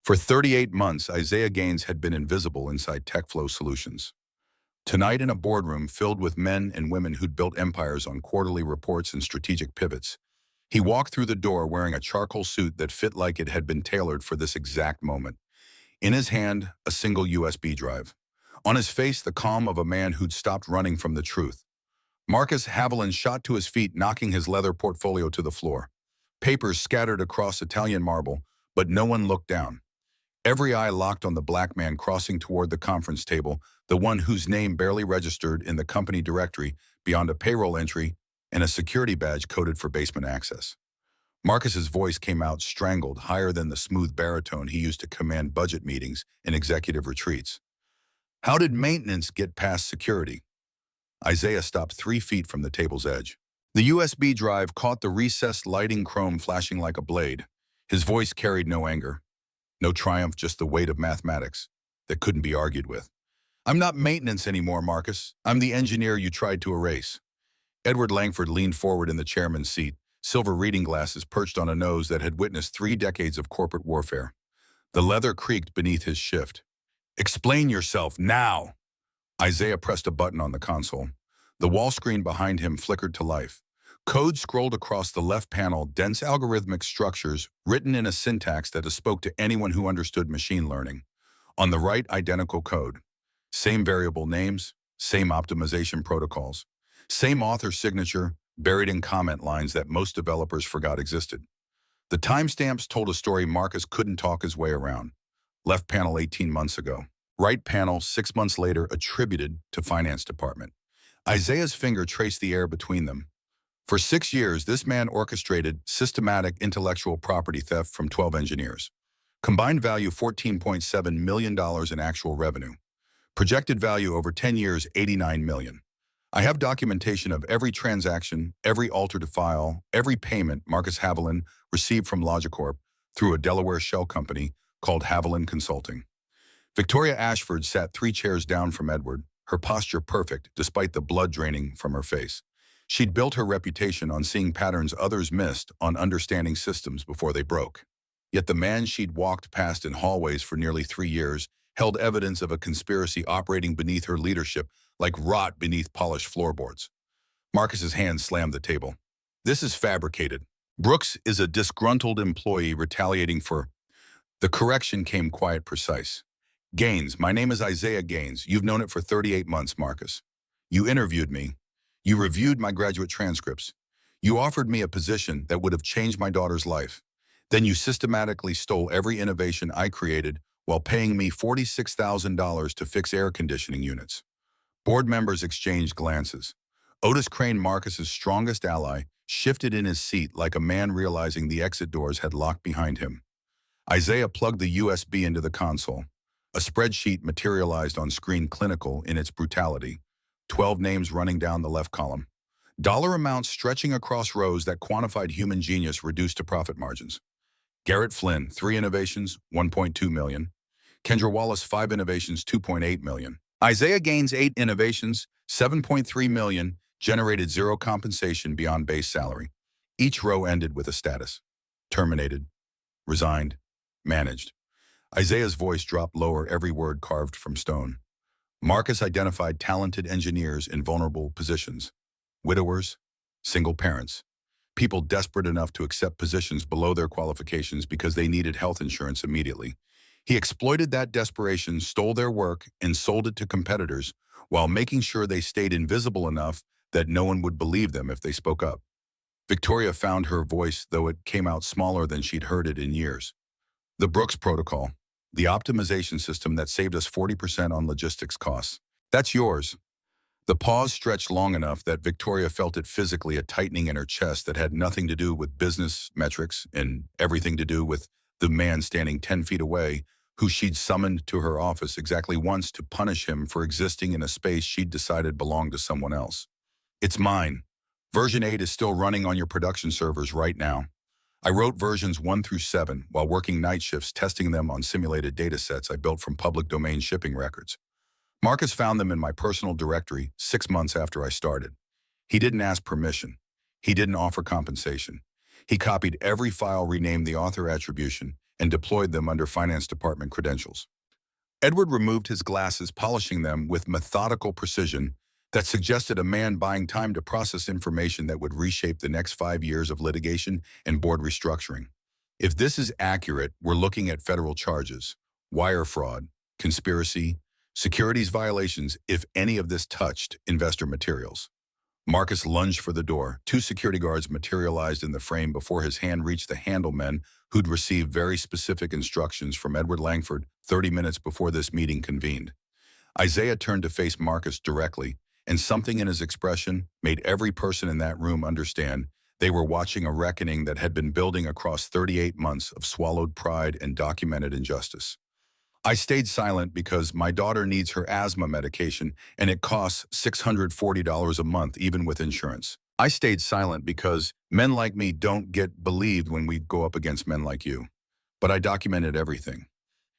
For 38 months, Isaiah Gaines had been invisible inside TechFlow Solutions. Tonight, in a boardroom filled with men and women who'd built empires on quarterly reports and strategic pivots, he walked through the door wearing a charcoal suit that fit like it had been tailored for this exact moment. In his hand, a single USB drive. On his face, the calm of a man who'd stopped running from the truth. Marcus Haviland shot to his feet, knocking his leather portfolio to the floor. Papers scattered across Italian marble, but no one looked down. Every eye locked on the black man crossing toward the conference table, the one whose name barely registered in the company directory beyond a payroll entry and a security badge coded for basement access. Marcus's voice came out strangled, higher than the smooth baritone he used to command budget meetings and executive retreats. How did maintenance get past security? Isaiah stopped 3 feet from the table's edge. The USB drive caught the recessed lighting chrome flashing like a blade. His voice carried no anger. No triumph, just the weight of mathematics that couldn't be argued with. I'm not maintenance anymore, Marcus. I'm the engineer you tried to erase. Edward Langford leaned forward in the chairman's seat, silver reading glasses perched on a nose that had witnessed 3 decades of corporate warfare. The leather creaked beneath his shift. Explain yourself now! Isaiah pressed a button on the console. The wall screen behind him flickered to life. Code scrolled across the left panel, dense algorithmic structures written in a syntax that spoke to anyone who understood machine learning. On the right, identical code. Same variable names, same optimization protocols. Same author signature, buried in comment lines that most developers forgot existed. The timestamps told a story Marcus couldn't talk his way around. Left panel 18 months ago. Right panel 6 months later attributed to finance department. Isaiah's finger traced the air between them. For 6 years, this man orchestrated systematic intellectual property theft from 12 engineers. Combined value $14.7 million in actual revenue. Projected value over 10 years, $89 million. I have documentation of every transaction, every altered file, every payment Marcus Haviland received from Logicorp through a Delaware shell company called Haviland Consulting. Victoria Ashford sat 3 chairs down from Edward, her posture perfect despite the blood draining from her face. She'd built her reputation on seeing patterns others missed, on understanding systems before they broke. Yet the man she'd walked past in hallways for nearly 3 years held evidence of a conspiracy operating beneath her leadership like rot beneath polished floorboards. Marcus's hand slammed the table. This is fabricated. Brooks is a disgruntled employee retaliating for... The correction came quiet, precise. Gaines, my name is Isaiah Gaines. You've known it for 38 months, Marcus. You interviewed me. You reviewed my graduate transcripts. You offered me a position that would have changed my daughter's life. Then you systematically stole every innovation I created while paying me $46,000 to fix air conditioning units. Board members exchanged glances. Otis Crane, Marcus's strongest ally, shifted in his seat like a man realizing the exit doors had locked behind him. Isaiah plugged the USB into the console. A spreadsheet materialized on screen, clinical in its brutality. 12 names running down the left column. Dollar amounts stretching across rows that quantified human genius reduced to profit margins. Garrett Flynn, 3 innovations, $1.2 million. Kendra Wallace, 5 innovations, $2.8 million. Isaiah Gaines, 8 innovations, $7.3 million, generated 0 compensation beyond base salary. Each row ended with a status. Terminated. Resigned. Managed. Isaiah's voice dropped lower, every word carved from stone. Marcus identified talented engineers in vulnerable positions. Widowers, single parents, people desperate enough to accept positions below their qualifications because they needed health insurance immediately. He exploited that desperation, stole their work, and sold it to competitors while making sure they stayed invisible enough that no one would believe them if they spoke up. Victoria found her voice, though it came out smaller than she'd heard it in years. The Brooks Protocol, the optimization system that saved us 40% on logistics costs. That's yours. The pause stretched long enough that Victoria felt it physically, a tightening in her chest that had nothing to do with business metrics and everything to do with the man standing 10 feet away, who she'd summoned to her office exactly once to punish him for existing in a space she'd decided belonged to someone else. It's mine. Version 8 is still running on your production servers right now. I wrote versions 1 through 7 while working night shifts testing them on simulated datasets I built from public domain shipping records. Marcus found them in my personal directory 6 months after I started. He didn't ask permission. He didn't offer compensation. He copied every file, renamed the author attribution, and deployed them under finance department credentials. Edward removed his glasses, polishing them with methodical precision that suggested a man buying time to process information that would reshape the next 5 years of litigation and board restructuring. If this is accurate, we're looking at federal charges, wire fraud, conspiracy, securities violations if any of this touched investor materials. Marcus lunged for the door. Two security guards materialized in the frame before his hand reached the handle men who'd received very specific instructions from Edward Langford 30 minutes before this meeting convened. Isaiah turned to face Marcus directly, and something in his expression made every person in that room understand they were watching a reckoning that had been building across 38 months of swallowed pride and documented injustice. I stayed silent because my daughter needs her asthma medication and it costs $640 a month even with insurance. I stayed silent because men like me don't get believed when we go up against men like you. But I documented everything.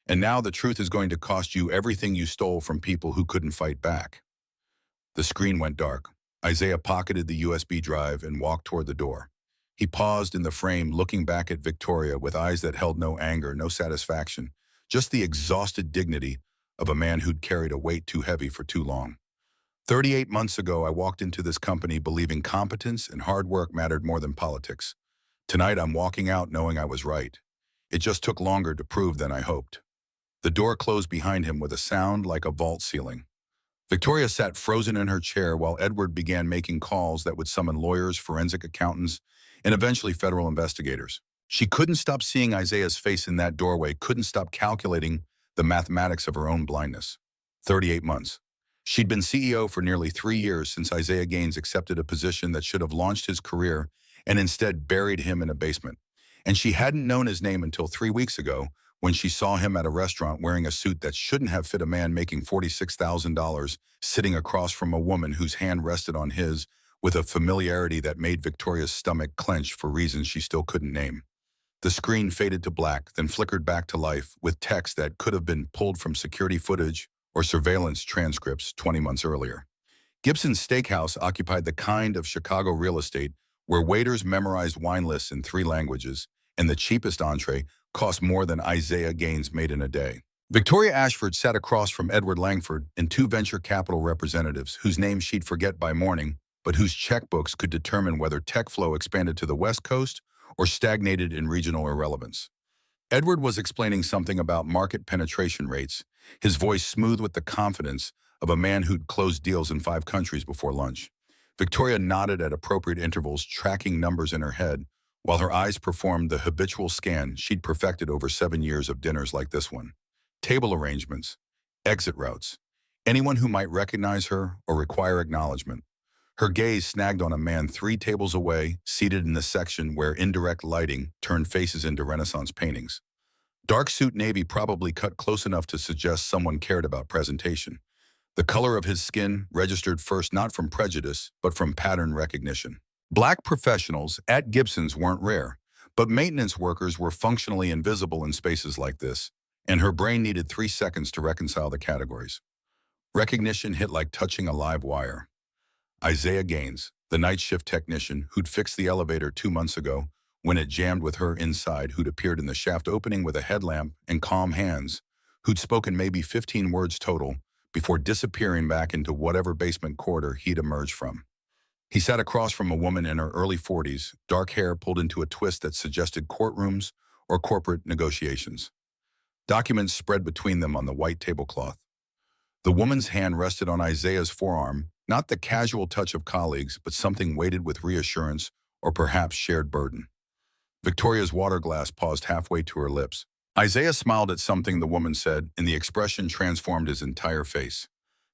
And now the truth is going to cost you everything you stole from people who couldn't fight back. The screen went dark. Isaiah pocketed the USB drive and walked toward the door. He paused in the frame, looking back at Victoria with eyes that held no anger, no satisfaction, just the exhausted dignity of a man who'd carried a weight too heavy for too long. 38 months ago, I walked into this company believing competence and hard work mattered more than politics. Tonight, I'm walking out knowing I was right. It just took longer to prove than I hoped. The door closed behind him with a sound like a vault ceiling. Victoria sat frozen in her chair while Edward began making calls that would summon lawyers, forensic accountants, and eventually federal investigators. She couldn't stop seeing Isaiah's face in that doorway, couldn't stop calculating the mathematics of her own blindness. 38 months. She'd been CEO for nearly 3 years since Isaiah Gaines accepted a position that should have launched his career and instead buried him in a basement. And she hadn't known his name until 3 weeks ago when she saw him at a restaurant wearing a suit that shouldn't have fit a man making $46,000, sitting across from a woman whose hand rested on his with a familiarity that made Victoria's stomach clench for reasons she still couldn't name. The screen faded to black, then flickered back to life with text that could have been pulled from security footage or surveillance transcripts 20 months earlier. Gibson's Steakhouse occupied the kind of Chicago real estate where waiters memorized wine lists in 3 languages, and the cheapest entree cost more than Isaiah Gaines made in a day. Victoria Ashford sat across from Edward Langford and 2 venture capital representatives whose names she'd forget by morning, but whose checkbooks could determine whether tech flow expanded to the West Coast or stagnated in regional irrelevance. Edward was explaining something about market penetration rates, his voice smooth with the confidence of a man who'd closed deals in 5 countries before lunch. Victoria nodded at appropriate intervals, tracking numbers in her head, while her eyes performed the habitual scan she'd perfected over 7 years of dinners like this one. Table arrangements, exit routes, anyone who might recognize her or require acknowledgement. Her gaze snagged on a man 3 tables away, seated in the section where indirect lighting turned faces into Renaissance paintings. Dark suit navy probably cut close enough to suggest someone cared about presentation. The color of his skin registered first not from prejudice, but from pattern recognition. Black professionals at Gibson's weren't rare, but maintenance workers were functionally invisible in spaces like this, and her brain needed 3 seconds to reconcile the categories. Recognition hit like touching a live wire. Isaiah Gaines, the night shift technician who'd fixed the elevator 2 months ago when it jammed with her inside, who'd appeared in the shaft opening with a headlamp and calm hands, who'd spoken maybe 15 words total before disappearing back into whatever basement corridor he'd emerged from. He sat across from a woman in her early 40s, dark hair pulled into a twist that suggested courtrooms or corporate negotiations. Documents spread between them on the white tablecloth. The woman's hand rested on Isaiah's forearm, not the casual touch of colleagues, but something weighted with reassurance or perhaps shared burden. Victoria's water glass paused halfway to her lips. Isaiah smiled at something the woman said, and the expression transformed his entire face.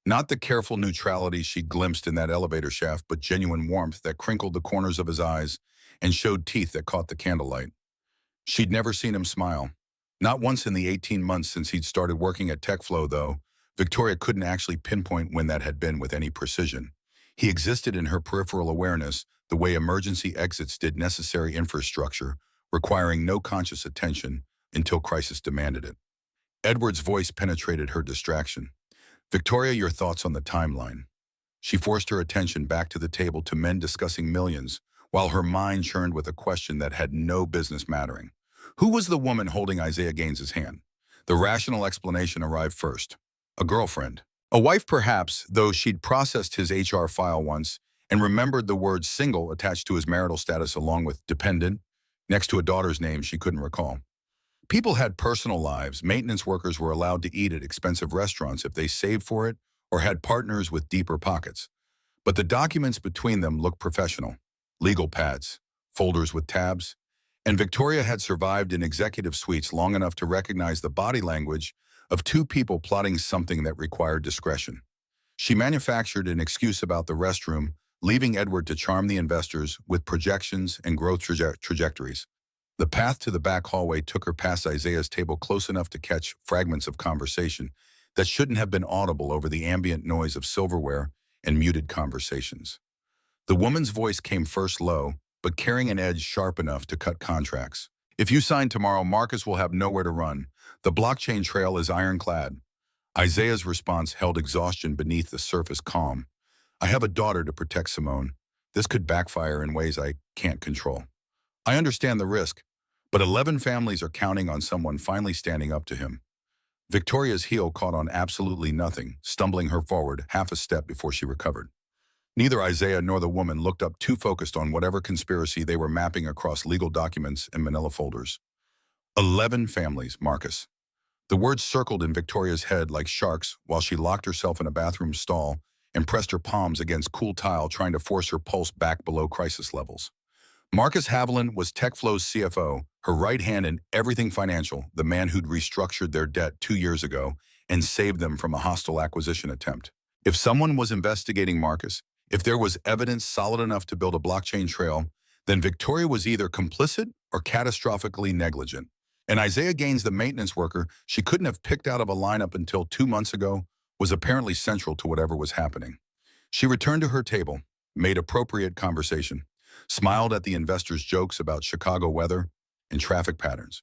Not the careful neutrality she glimpsed in that elevator shaft, but genuine warmth that crinkled the corners of his eyes and showed teeth that caught the candlelight. She'd never seen him smile. Not once in the 18 months since he'd started working at TechFlow, though. Victoria couldn't actually pinpoint when that had been with any precision. He existed in her peripheral awareness the way emergency exits did necessary infrastructure, requiring no conscious attention until crisis demanded it. Edward's voice penetrated her distraction. Victoria, your thoughts on the timeline. She forced her attention back to the table to men discussing millions, while her mind churned with a question that had no business mattering. Who was the woman holding Isaiah Gaines's hand? The rational explanation arrived first. A girlfriend. A wife perhaps, though she'd processed his HR file once and remembered the word single attached to his marital status along with dependent, next to a daughter's name she couldn't recall. People had personal lives. Maintenance workers were allowed to eat at expensive restaurants if they saved for it or had partners with deeper pockets. But the documents between them looked professional. Legal pads, folders with tabs, and Victoria had survived in executive suites long enough to recognize the body language of two people plotting something that required discretion. She manufactured an excuse about the restroom, leaving Edward to charm the investors with projections and growth trajectories. The path to the back hallway took her past Isaiah's table close enough to catch fragments of conversation that shouldn't have been audible over the ambient noise of silverware and muted conversations. The woman's voice came first low, but carrying an edge sharp enough to cut contracts. If you sign tomorrow, Marcus will have nowhere to run. The blockchain trail is ironclad. Isaiah's response held exhaustion beneath the surface calm. I have a daughter to protect, Simone. This could backfire in ways I can't control. I understand the risk, but 11 families are counting on someone finally standing up to him. Victoria's heel caught on absolutely nothing, stumbling her forward half a step before she recovered. Neither Isaiah nor the woman looked up, too focused on whatever conspiracy they were mapping across legal documents and manila folders. 11 families, Marcus. The words circled in Victoria's head like sharks while she locked herself in a bathroom stall and pressed her palms against cool tile, trying to force her pulse back below crisis levels. Marcus Haviland was TechFlow's CFO, her right hand in everything financial, the man who'd restructured their debt 2 years ago and saved them from a hostile acquisition attempt. If someone was investigating Marcus, if there was evidence solid enough to build a blockchain trail, then Victoria was either complicit or catastrophically negligent. And Isaiah Gaines, the maintenance worker she couldn't have picked out of a lineup until 2 months ago, was apparently central to whatever was happening. She returned to her table, made appropriate conversation, smiled at the investors' jokes about Chicago weather and traffic patterns.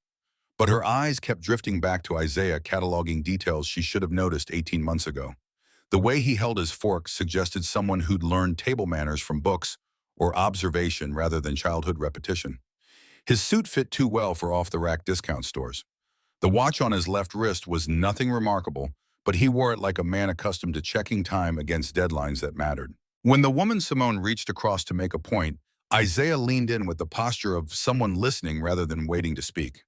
But her eyes kept drifting back to Isaiah, cataloging details she should have noticed 18 months ago. The way he held his fork suggested someone who'd learned table manners from books or observation rather than childhood repetition. His suit fit too well for off-the-rack discount stores. The watch on his left wrist was nothing remarkable, but he wore it like a man accustomed to checking time against deadlines that mattered. When the woman Simone reached across to make a point, Isaiah leaned in with the posture of someone listening rather than waiting to speak.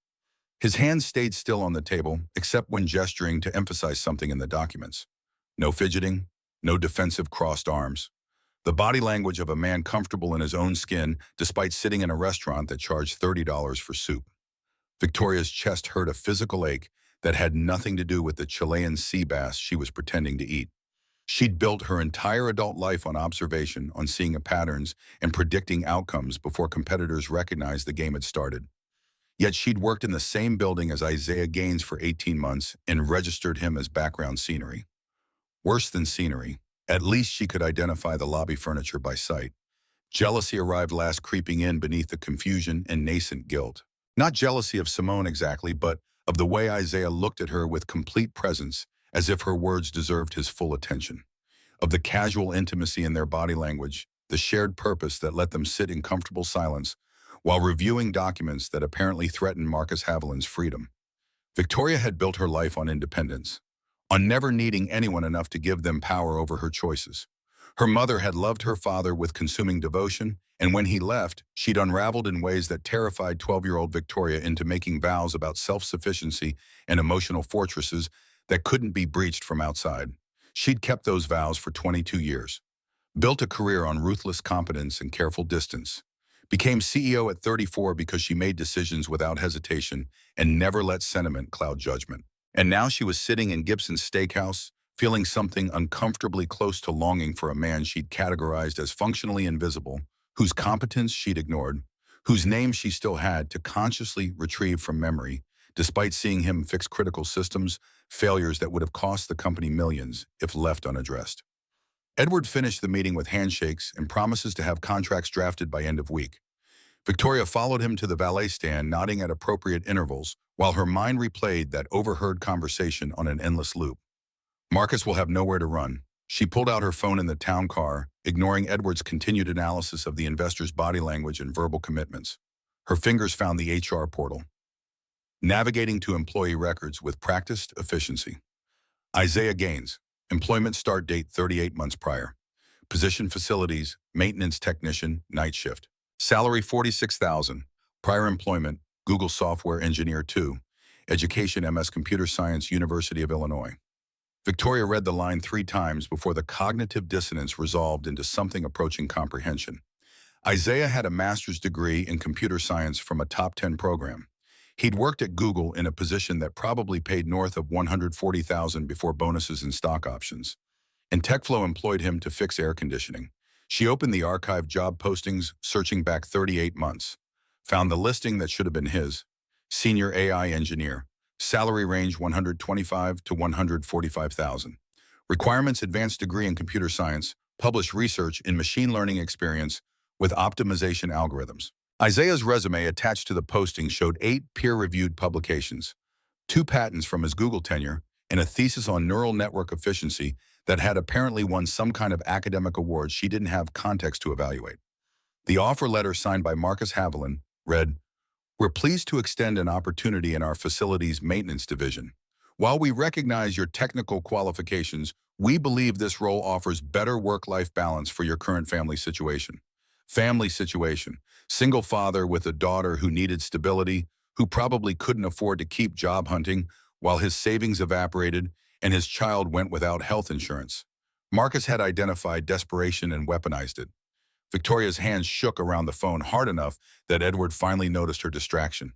His hands stayed still on the table, except when gesturing to emphasize something in the documents. No fidgeting, no defensive crossed arms. The body language of a man comfortable in his own skin despite sitting in a restaurant that charged $30 for soup. Victoria's chest hurt a physical ache that had nothing to do with the Chilean sea bass she was pretending to eat. She'd built her entire adult life on observation, on seeing patterns and predicting outcomes before competitors recognized the game had started. Yet she'd worked in the same building as Isaiah Gaines for 18 months and registered him as background scenery. Worse than scenery, at least she could identify the lobby furniture by sight. Jealousy arrived last, creeping in beneath the confusion and nascent guilt. Not jealousy of Simone exactly, but of the way Isaiah looked at her with complete presence, as if her words deserved his full attention. Of the casual intimacy in their body language, the shared purpose that let them sit in comfortable silence while reviewing documents that apparently threatened Marcus Haviland's freedom. Victoria had built her life on independence, on never needing anyone enough to give them power over her choices. Her mother had loved her father with consuming devotion, and when he left, she'd unraveled in ways that terrified 12-year-old Victoria into making vows about self-sufficiency and emotional fortresses that couldn't be breached from outside. She'd kept those vows for 22 years, built a career on ruthless competence and careful distance, became CEO at 34 because she made decisions without hesitation and never let sentiment cloud judgment. And now she was sitting in Gibson's steakhouse, feeling something uncomfortably close to longing for a man she'd categorized as functionally invisible, whose competence she'd ignored, whose name she still had to consciously retrieve from memory, despite seeing him fix critical systems, failures that would have cost the company millions if left unaddressed. Edward finished the meeting with handshakes and promises to have contracts drafted by end of week. Victoria followed him to the valet stand, nodding at appropriate intervals, while her mind replayed that overheard conversation on an endless loop. Marcus will have nowhere to run. She pulled out her phone in the town car, ignoring Edward's continued analysis of the investor's body language and verbal commitments. Her fingers found the HR portal. navigating to employee records with practiced efficiency. Isaiah Gaines, employment start date 38 months prior. Position facilities, maintenance technician, night shift. Salary 46,000. Prior employment, Google Software Engineer 2. Education MS Computer Science, University of Illinois. Victoria read the line 3 times before the cognitive dissonance resolved into something approaching comprehension. Isaiah had a master's degree in computer science from a top 10 program. He'd worked at Google in a position that probably paid north of $140,000 before bonuses and stock options. And TechFlow employed him to fix air conditioning. She opened the archived job postings, searching back 38 months. Found the listing that should have been his. Senior AI engineer. Salary range 125 to 145,000. Requirements advanced degree in computer science. Published research in machine learning experience with optimization algorithms. Isaiah's resume attached to the posting showed 8 peer-reviewed publications, 2 patents from his Google tenure, and a thesis on neural network efficiency that had apparently won some kind of academic award she didn't have context to evaluate. The offer letter signed by Marcus Haviland read, "We're pleased to extend an opportunity in our facilities maintenance division. While we recognize your technical qualifications, we believe this role offers better work-life balance for your current family situation. Family situation. Single father with a daughter who needed stability, who probably couldn't afford to keep job hunting while his savings evaporated and his child went without health insurance." Marcus had identified desperation and weaponized it. Victoria's hands shook around the phone hard enough that Edward finally noticed her distraction.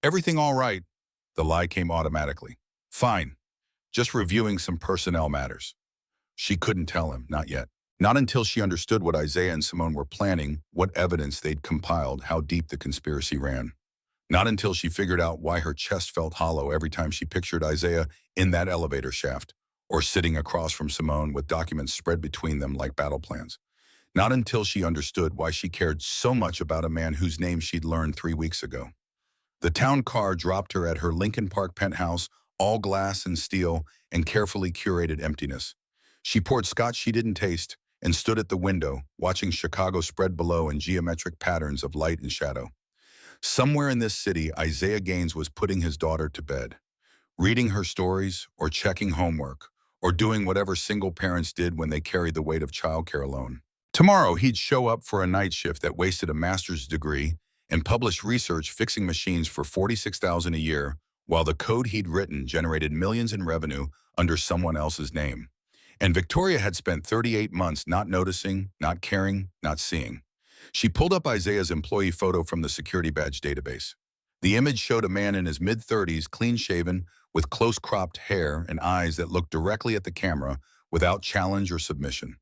"Everything all right?" The lie came automatically. "Fine. Just reviewing some personnel matters." She couldn't tell him, not yet. Not until she understood what Isaiah and Simone were planning, what evidence they'd compiled, how deep the conspiracy ran. Not until she figured out why her chest felt hollow every time she pictured Isaiah in that elevator shaft, or sitting across from Simone with documents spread between them like battle plans. Not until she understood why she cared so much about a man whose name she'd learned 3 weeks ago. The town car dropped her at her Lincoln Park penthouse, all glass and steel and carefully curated emptiness. She poured scotch she didn't taste and stood at the window, watching Chicago spread below in geometric patterns of light and shadow. Somewhere in this city, Isaiah Gaines was putting his daughter to bed, reading her stories or checking homework, or doing whatever single parents did when they carried the weight of childcare alone. Tomorrow, he'd show up for a night shift that wasted a master's degree and published research fixing machines for $46,000 a year, while the code he'd written generated millions in revenue under someone else's name. And Victoria had spent 38 months not noticing, not caring, not seeing. She pulled up Isaiah's employee photo from the security badge database. The image showed a man in his mid-30s, clean-shaven, with close-cropped hair and eyes that looked directly at the camera without challenge or submission.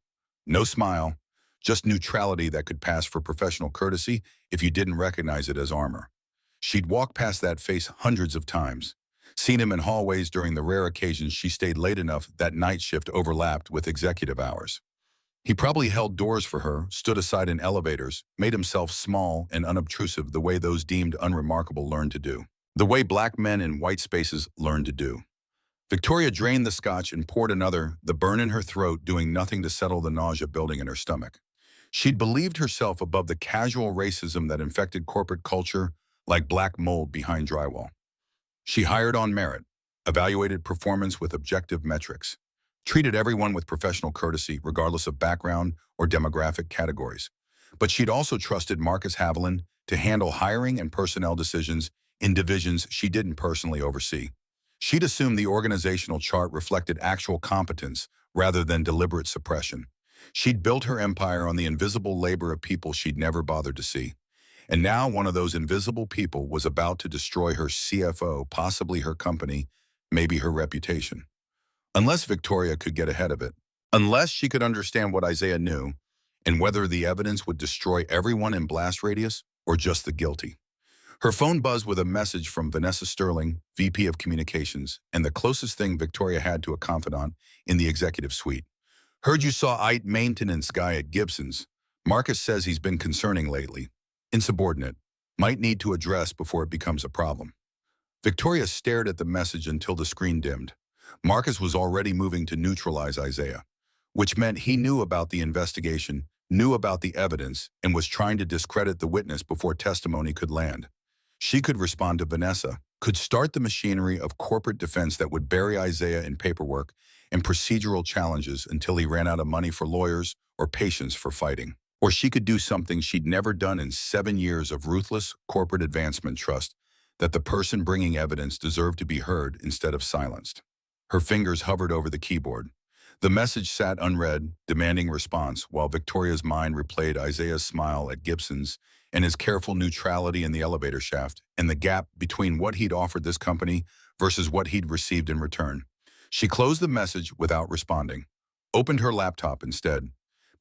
No smile, just neutrality that could pass for professional courtesy if you didn't recognize it as armor. She'd walked past that face hundreds of times, seen him in hallways during the rare occasions she stayed late enough that night shift overlapped with executive hours. He probably held doors for her, stood aside in elevators, made himself small and unobtrusive the way those deemed unremarkable learned to do. The way black men in white spaces learned to do. Victoria drained the scotch and poured another, the burn in her throat doing nothing to settle the nausea building in her stomach. She'd believed herself above the casual racism that infected corporate culture like black mold behind drywall. She hired on merit, evaluated performance with objective metrics, treated everyone with professional courtesy regardless of background or demographic categories. But she'd also trusted Marcus Haviland to handle hiring and personnel decisions in divisions she didn't personally oversee. She'd assumed the organizational chart reflected actual competence rather than deliberate suppression. She'd built her empire on the invisible labor of people she'd never bothered to see. And now one of those invisible people was about to destroy her CFO, possibly her company, maybe her reputation. Unless Victoria could get ahead of it. Unless she could understand what Isaiah knew and whether the evidence would destroy everyone in blast radius or just the guilty. Her phone buzzed with a message from Vanessa Sterling, VP of Communications, and the closest thing Victoria had to a confidant in the executive suite. "Heard you saw IT maintenance guy at Gibson's. Marcus says he's been concerning lately. Insubordinate. Might need to address before it becomes a problem." Victoria stared at the message until the screen dimmed. Marcus was already moving to neutralize Isaiah, which meant he knew about the investigation, knew about the evidence, and was trying to discredit the witness before testimony could land. She could respond to Vanessa, could start the machinery of corporate defense that would bury Isaiah in paperwork and procedural challenges until he ran out of money for lawyers or patience for fighting. Or she could do something she'd never done in 7 years of ruthless corporate advancement: trust that the person bringing evidence deserved to be heard instead of silenced. Her fingers hovered over the keyboard. The message sat unread, demanding response, while Victoria's mind replayed Isaiah's smile at Gibson's and his careful neutrality in the elevator shaft, and the gap between what he'd offered this company versus what he'd received in return. She closed the message without responding, opened her laptop instead,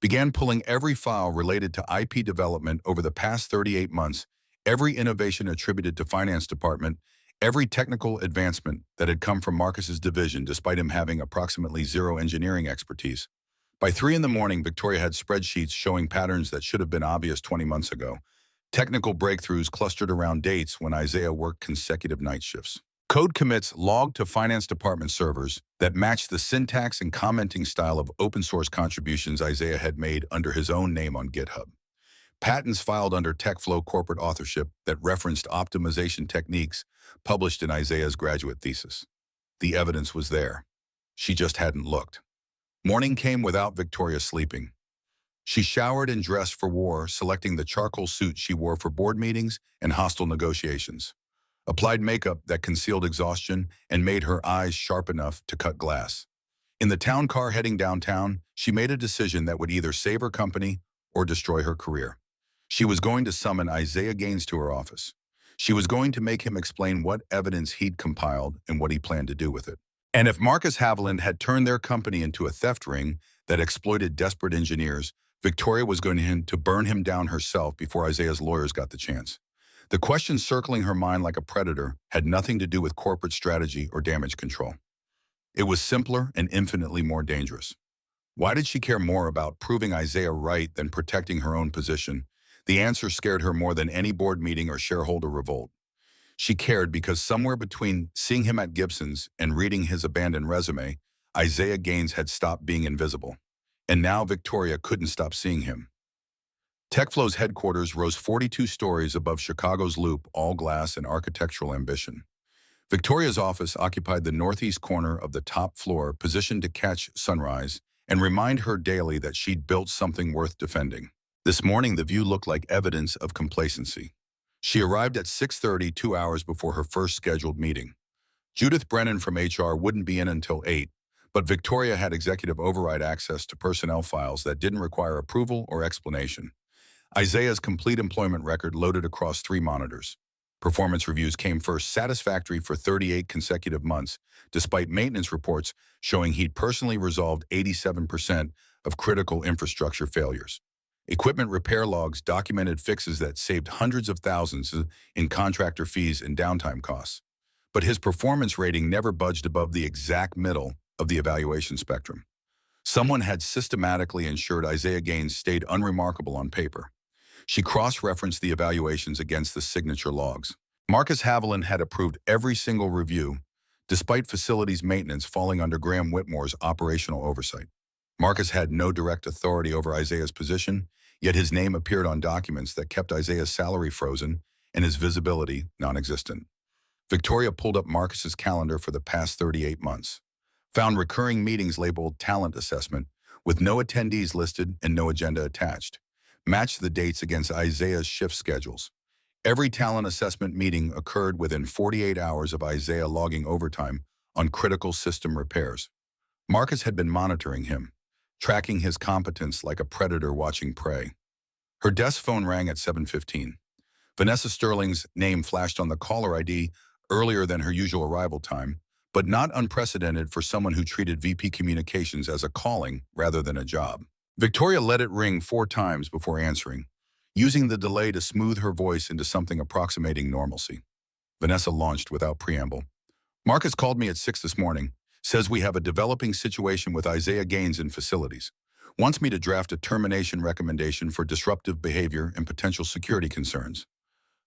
began pulling every file related to IP development over the past 38 months, every innovation attributed to finance department, every technical advancement that had come from Marcus's division despite him having approximately zero engineering expertise. By 3 in the morning, Victoria had spreadsheets showing patterns that should have been obvious 20 months ago. Technical breakthroughs clustered around dates when Isaiah worked consecutive night shifts. Code commits logged to finance department servers that matched the syntax and commenting style of open source contributions Isaiah had made under his own name on GitHub. Patents filed under TechFlow corporate authorship that referenced optimization techniques published in Isaiah's graduate thesis. The evidence was there. She just hadn't looked. Morning came without Victoria sleeping. She showered and dressed for war, selecting the charcoal suit she wore for board meetings and hostile negotiations. Applied makeup that concealed exhaustion and made her eyes sharp enough to cut glass. In the town car heading downtown, she made a decision that would either save her company or destroy her career. She was going to summon Isaiah Gaines to her office. She was going to make him explain what evidence he'd compiled and what he planned to do with it. And if Marcus Haviland had turned their company into a theft ring that exploited desperate engineers, Victoria was going to burn him down herself before Isaiah's lawyers got the chance. The question circling her mind like a predator had nothing to do with corporate strategy or damage control. It was simpler and infinitely more dangerous. Why did she care more about proving Isaiah right than protecting her own position? The answer scared her more than any board meeting or shareholder revolt. She cared because somewhere between seeing him at Gibson's and reading his abandoned resume, Isaiah Gaines had stopped being invisible. And now Victoria couldn't stop seeing him. TechFlow's headquarters rose 42 stories above Chicago's Loop, all glass and architectural ambition. Victoria's office occupied the northeast corner of the top floor, positioned to catch sunrise and remind her daily that she'd built something worth defending. This morning, the view looked like evidence of complacency. She arrived at 6:30, 2 hours before her first scheduled meeting. Judith Brennan from HR wouldn't be in until 8, but Victoria had executive override access to personnel files that didn't require approval or explanation. Isaiah's complete employment record loaded across 3 monitors. Performance reviews came first, satisfactory for 38 consecutive months, despite maintenance reports showing he'd personally resolved 87% of critical infrastructure failures. Equipment repair logs documented fixes that saved hundreds of thousands in contractor fees and downtime costs. But his performance rating never budged above the exact middle of the evaluation spectrum. Someone had systematically ensured Isaiah Gaines stayed unremarkable on paper. She cross-referenced the evaluations against the signature logs. Marcus Haviland had approved every single review, despite facilities maintenance falling under Graham Whitmore's operational oversight. Marcus had no direct authority over Isaiah's position, yet his name appeared on documents that kept Isaiah's salary frozen and his visibility non-existent. Victoria pulled up Marcus's calendar for the past 38 months, found recurring meetings labeled talent assessment with no attendees listed and no agenda attached, matched the dates against Isaiah's shift schedules. Every talent assessment meeting occurred within 48 hours of Isaiah logging overtime on critical system repairs. Marcus had been monitoring him, tracking his competence like a predator watching prey. Her desk phone rang at 7:15. Vanessa Sterling's name flashed on the caller ID earlier than her usual arrival time, but not unprecedented for someone who treated VP Communications as a calling rather than a job. Victoria let it ring 4 times before answering, using the delay to smooth her voice into something approximating normalcy. Vanessa launched without preamble. Marcus called me at 6 this morning, says we have a developing situation with Isaiah Gaines in facilities. Wants me to draft a termination recommendation for disruptive behavior and potential security concerns.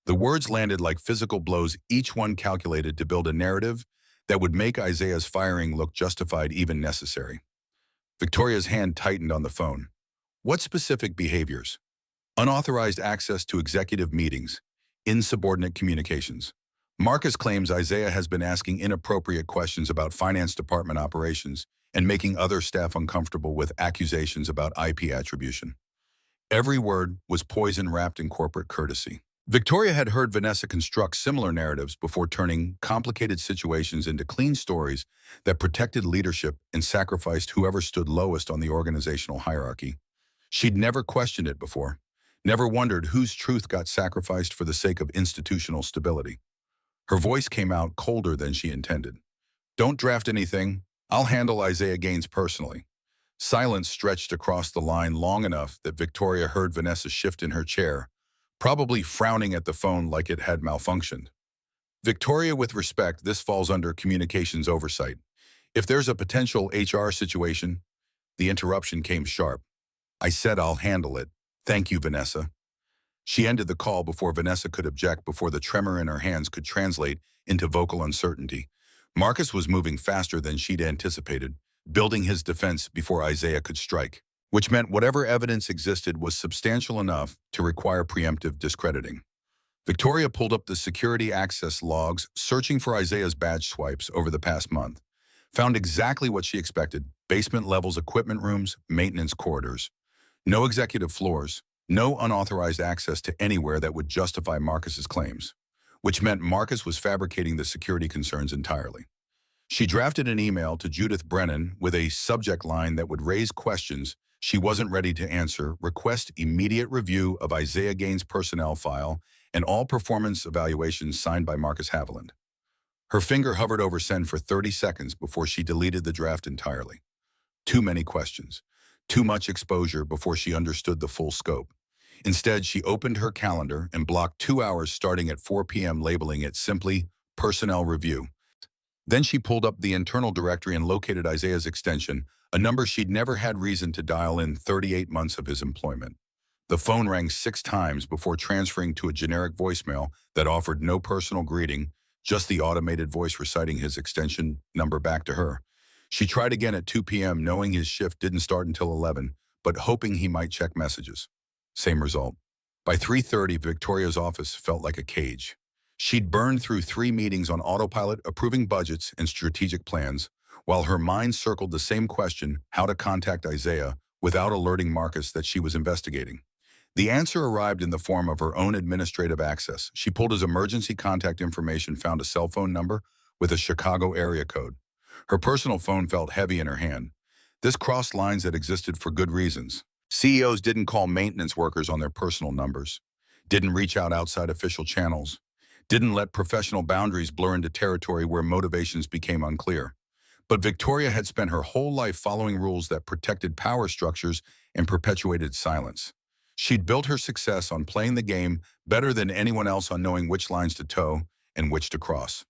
The words landed like physical blows, each one calculated to build a narrative that would make Isaiah's firing look justified, even necessary. Victoria's hand tightened on the phone. What specific behaviors? Unauthorized access to executive meetings, Insubordinate communications. Marcus claims Isaiah has been asking inappropriate questions about finance department operations and making other staff uncomfortable with accusations about IP attribution. Every word was poison wrapped in corporate courtesy. Victoria had heard Vanessa construct similar narratives before turning complicated situations into clean stories that protected leadership and sacrificed whoever stood lowest on the organizational hierarchy. She'd never questioned it before, never wondered whose truth got sacrificed for the sake of institutional stability. Her voice came out colder than she intended. Don't draft anything. I'll handle Isaiah Gaines personally. Silence stretched across the line long enough that Victoria heard Vanessa shift in her chair, probably frowning at the phone like it had malfunctioned. Victoria, with respect, this falls under communications oversight. If there's a potential HR situation, the interruption came sharp. I said I'll handle it. Thank you, Vanessa. She ended the call before Vanessa could object, before the tremor in her hands could translate into vocal uncertainty. Marcus was moving faster than she'd anticipated, building his defense before Isaiah could strike, which meant whatever evidence existed was substantial enough to require preemptive discrediting. Victoria pulled up the security access logs, searching for Isaiah's badge swipes over the past month. Found exactly what she expected: basement levels, equipment rooms, maintenance corridors. No executive floors, no unauthorized access to anywhere that would justify Marcus's claims, which meant Marcus was fabricating the security concerns entirely. She drafted an email to Judith Brennan with a subject line that would raise questions she wasn't ready to answer: request immediate review of Isaiah Gaines' personnel file and all performance evaluations signed by Marcus Haviland. Her finger hovered over send for 30 seconds before she deleted the draft entirely. Too many questions, too much exposure before she understood the full scope. Instead, she opened her calendar and blocked 2 hours starting at 4 p.m., labeling it simply Personnel Review. Then she pulled up the internal directory and located Isaiah's extension, a number she'd never had reason to dial in 38 months of his employment. The phone rang 6 times before transferring to a generic voicemail that offered no personal greeting, just the automated voice reciting his extension number back to her. She tried again at 2 p.m., knowing his shift didn't start until 11, but hoping he might check messages. Same result. By 3:30, Victoria's office felt like a cage. She'd burned through 3 meetings on autopilot, approving budgets and strategic plans, while her mind circled the same question: how to contact Isaiah without alerting Marcus that she was investigating. The answer arrived in the form of her own administrative access. She pulled his emergency contact information, found a cell phone number with a Chicago area code. Her personal phone felt heavy in her hand. This crossed lines that existed for good reasons. CEOs didn't call maintenance workers on their personal numbers, didn't reach out outside official channels, didn't let professional boundaries blur into territory where motivations became unclear. But Victoria had spent her whole life following rules that protected power structures and perpetuated silence. She'd built her success on playing the game better than anyone else, on knowing which lines to toe and which to cross.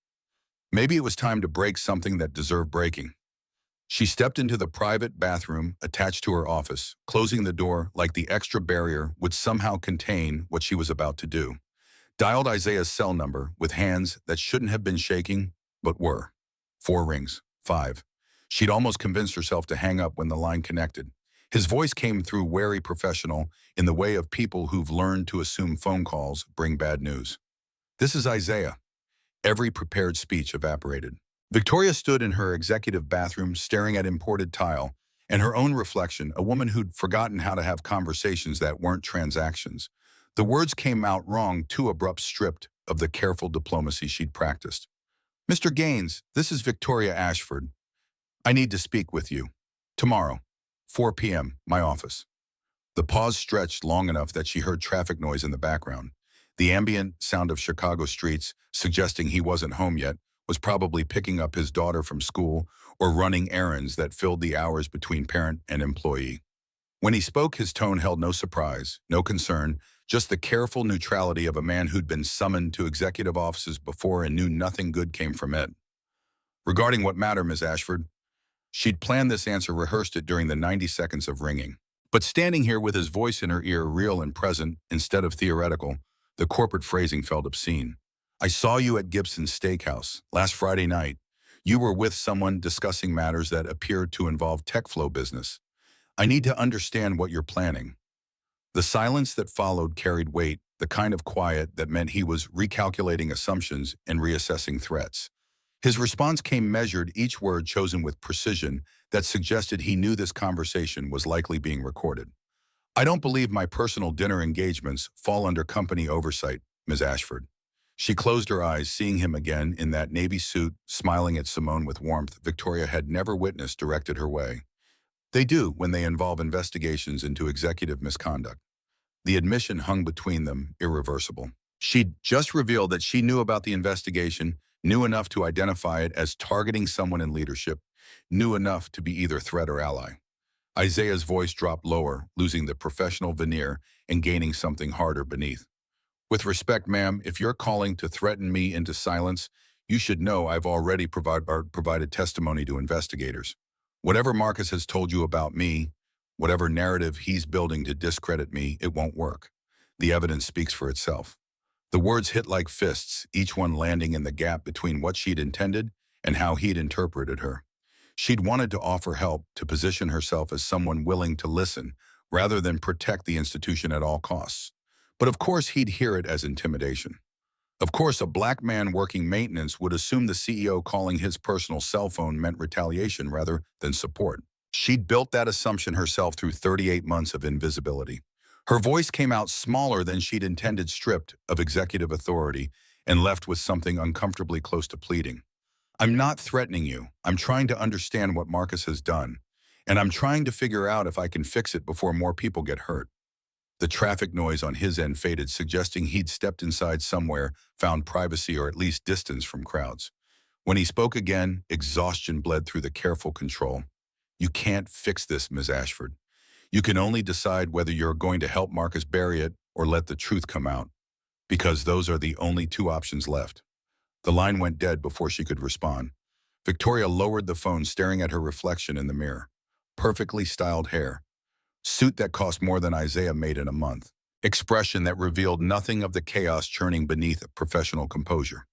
Maybe it was time to break something that deserved breaking. She stepped into the private bathroom attached to her office, closing the door like the extra barrier would somehow contain what she was about to do. Dialed Isaiah's cell number with hands that shouldn't have been shaking, but were. 4 rings. 5. She'd almost convinced herself to hang up when the line connected. His voice came through wary professional, in the way of people who've learned to assume phone calls bring bad news. This is Isaiah. Every prepared speech evaporated. Victoria stood in her executive bathroom staring at imported tile and her own reflection, a woman who'd forgotten how to have conversations that weren't transactions. The words came out wrong, too abrupt, stripped of the careful diplomacy she'd practiced. Mr. Gaines, this is Victoria Ashford. I need to speak with you. Tomorrow, 4 p.m., my office. The pause stretched long enough that she heard traffic noise in the background. The ambient sound of Chicago streets, suggesting he wasn't home yet, was probably picking up his daughter from school or running errands that filled the hours between parent and employee. When he spoke, his tone held no surprise, no concern, just the careful neutrality of a man who'd been summoned to executive offices before and knew nothing good came from it. Regarding what matter, Ms. Ashford? She'd planned this answer, rehearsed it during the 90 seconds of ringing. But standing here with his voice in her ear, real and present instead of theoretical, the corporate phrasing felt obscene. I saw you at Gibson's Steakhouse last Friday night. You were with someone discussing matters that appeared to involve TechFlow business. I need to understand what you're planning. The silence that followed carried weight, the kind of quiet that meant he was recalculating assumptions and reassessing threats. His response came measured, each word chosen with precision that suggested he knew this conversation was likely being recorded. I don't believe my personal dinner engagements fall under company oversight, Ms. Ashford. She closed her eyes, seeing him again in that navy suit, smiling at Simone with warmth Victoria had never witnessed directed her way. They do when they involve investigations into executive misconduct. The admission hung between them, irreversible. She'd just revealed that she knew about the investigation, knew enough to identify it as targeting someone in leadership, knew enough to be either threat or ally. Isaiah's voice dropped lower, losing the professional veneer and gaining something harder beneath. With respect, ma'am, if you're calling to threaten me into silence, you should know I've already provided testimony to investigators. Whatever Marcus has told you about me, whatever narrative he's building to discredit me, it won't work. The evidence speaks for itself. The words hit like fists, each one landing in the gap between what she'd intended and how he'd interpreted her. She'd wanted to offer help, to position herself as someone willing to listen, rather than protect the institution at all costs. But of course he'd hear it as intimidation. Of course, a black man working maintenance would assume the CEO calling his personal cell phone meant retaliation rather than support. She'd built that assumption herself through 38 months of invisibility. Her voice came out smaller than she'd intended, stripped of executive authority and left with something uncomfortably close to pleading. I'm not threatening you. I'm trying to understand what Marcus has done, and I'm trying to figure out if I can fix it before more people get hurt. The traffic noise on his end faded, suggesting he'd stepped inside somewhere, found privacy or at least distance from crowds. When he spoke again, exhaustion bled through the careful control. You can't fix this, Ms. Ashford. You can only decide whether you're going to help Marcus bury it or let the truth come out, because those are the only two options left. The line went dead before she could respond. Victoria lowered the phone, staring at her reflection in the mirror. Perfectly styled hair. Suit that cost more than Isaiah made in a month. Expression that revealed nothing of the chaos churning beneath professional composure.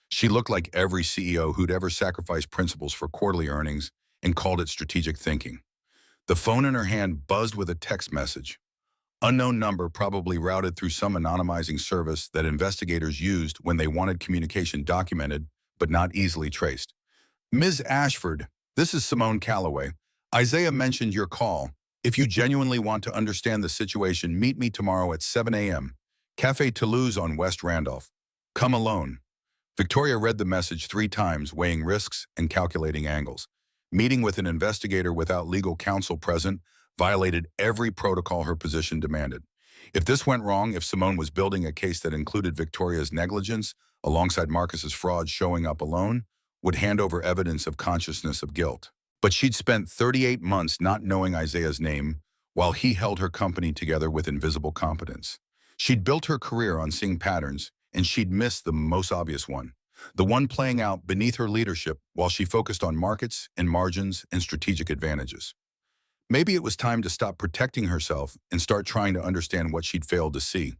She looked like every CEO who'd ever sacrificed principles for quarterly earnings and called it strategic thinking. The phone in her hand buzzed with a text message. Unknown number, probably routed through some anonymizing service that investigators used when they wanted communication documented, but not easily traced. Ms. Ashford, this is Simone Calloway. Isaiah mentioned your call. If you genuinely want to understand the situation, meet me tomorrow at 7 a.m. Café Toulouse on West Randolph. Come alone. Victoria read the message 3 times, weighing risks and calculating angles. Meeting with an investigator without legal counsel present violated every protocol her position demanded. If this went wrong, if Simone was building a case that included Victoria's negligence alongside Marcus's fraud showing up alone, would hand over evidence of consciousness of guilt. But she'd spent 38 months not knowing Isaiah's name while he held her company together with invisible competence. She'd built her career on seeing patterns, and she'd missed the most obvious one. The one playing out beneath her leadership while she focused on markets and margins and strategic advantages. Maybe it was time to stop protecting herself and start trying to understand what she'd failed to see.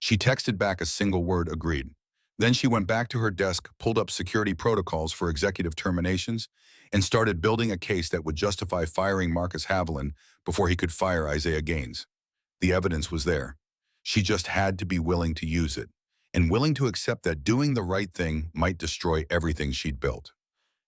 She texted back a single word, agreed. Then she went back to her desk, pulled up security protocols for executive terminations, and started building a case that would justify firing Marcus Haviland before he could fire Isaiah Gaines. The evidence was there. She just had to be willing to use it, and willing to accept that doing the right thing might destroy everything she'd built.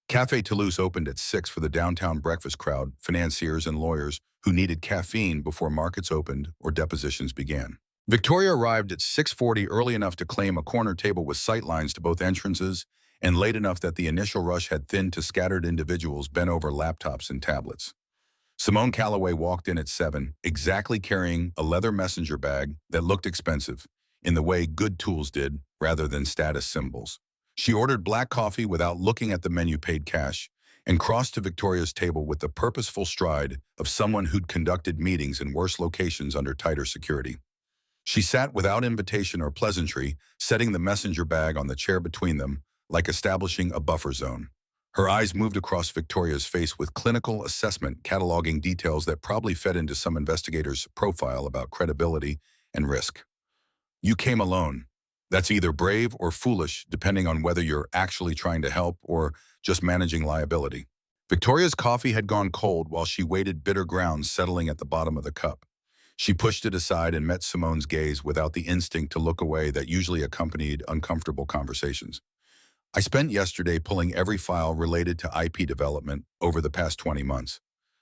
Café Toulouse opened at 6 for the downtown breakfast crowd, financiers and lawyers who needed caffeine before markets opened or depositions began. Victoria arrived at 6:40, early enough to claim a corner table with sightlines to both entrances, and late enough that the initial rush had thinned to scattered individuals bent over laptops and tablets. Simone Calloway walked in at 7, exactly carrying a leather messenger bag that looked expensive, in the way good tools did, rather than status symbols. She ordered black coffee without looking at the menu, paid cash, and crossed to Victoria's table with the purposeful stride of someone who'd conducted meetings in worse locations under tighter security. She sat without invitation or pleasantry, setting the messenger bag on the chair between them, like establishing a buffer zone. Her eyes moved across Victoria's face with clinical assessment, cataloging details that probably fed into some investigator's profile about credibility and risk. You came alone. That's either brave or foolish, depending on whether you're actually trying to help or just managing liability. Victoria's coffee had gone cold while she waited, bitter grounds settling at the bottom of the cup. She pushed it aside and met Simone's gaze without the instinct to look away that usually accompanied uncomfortable conversations. I spent yesterday pulling every file related to IP development over the past 20 months.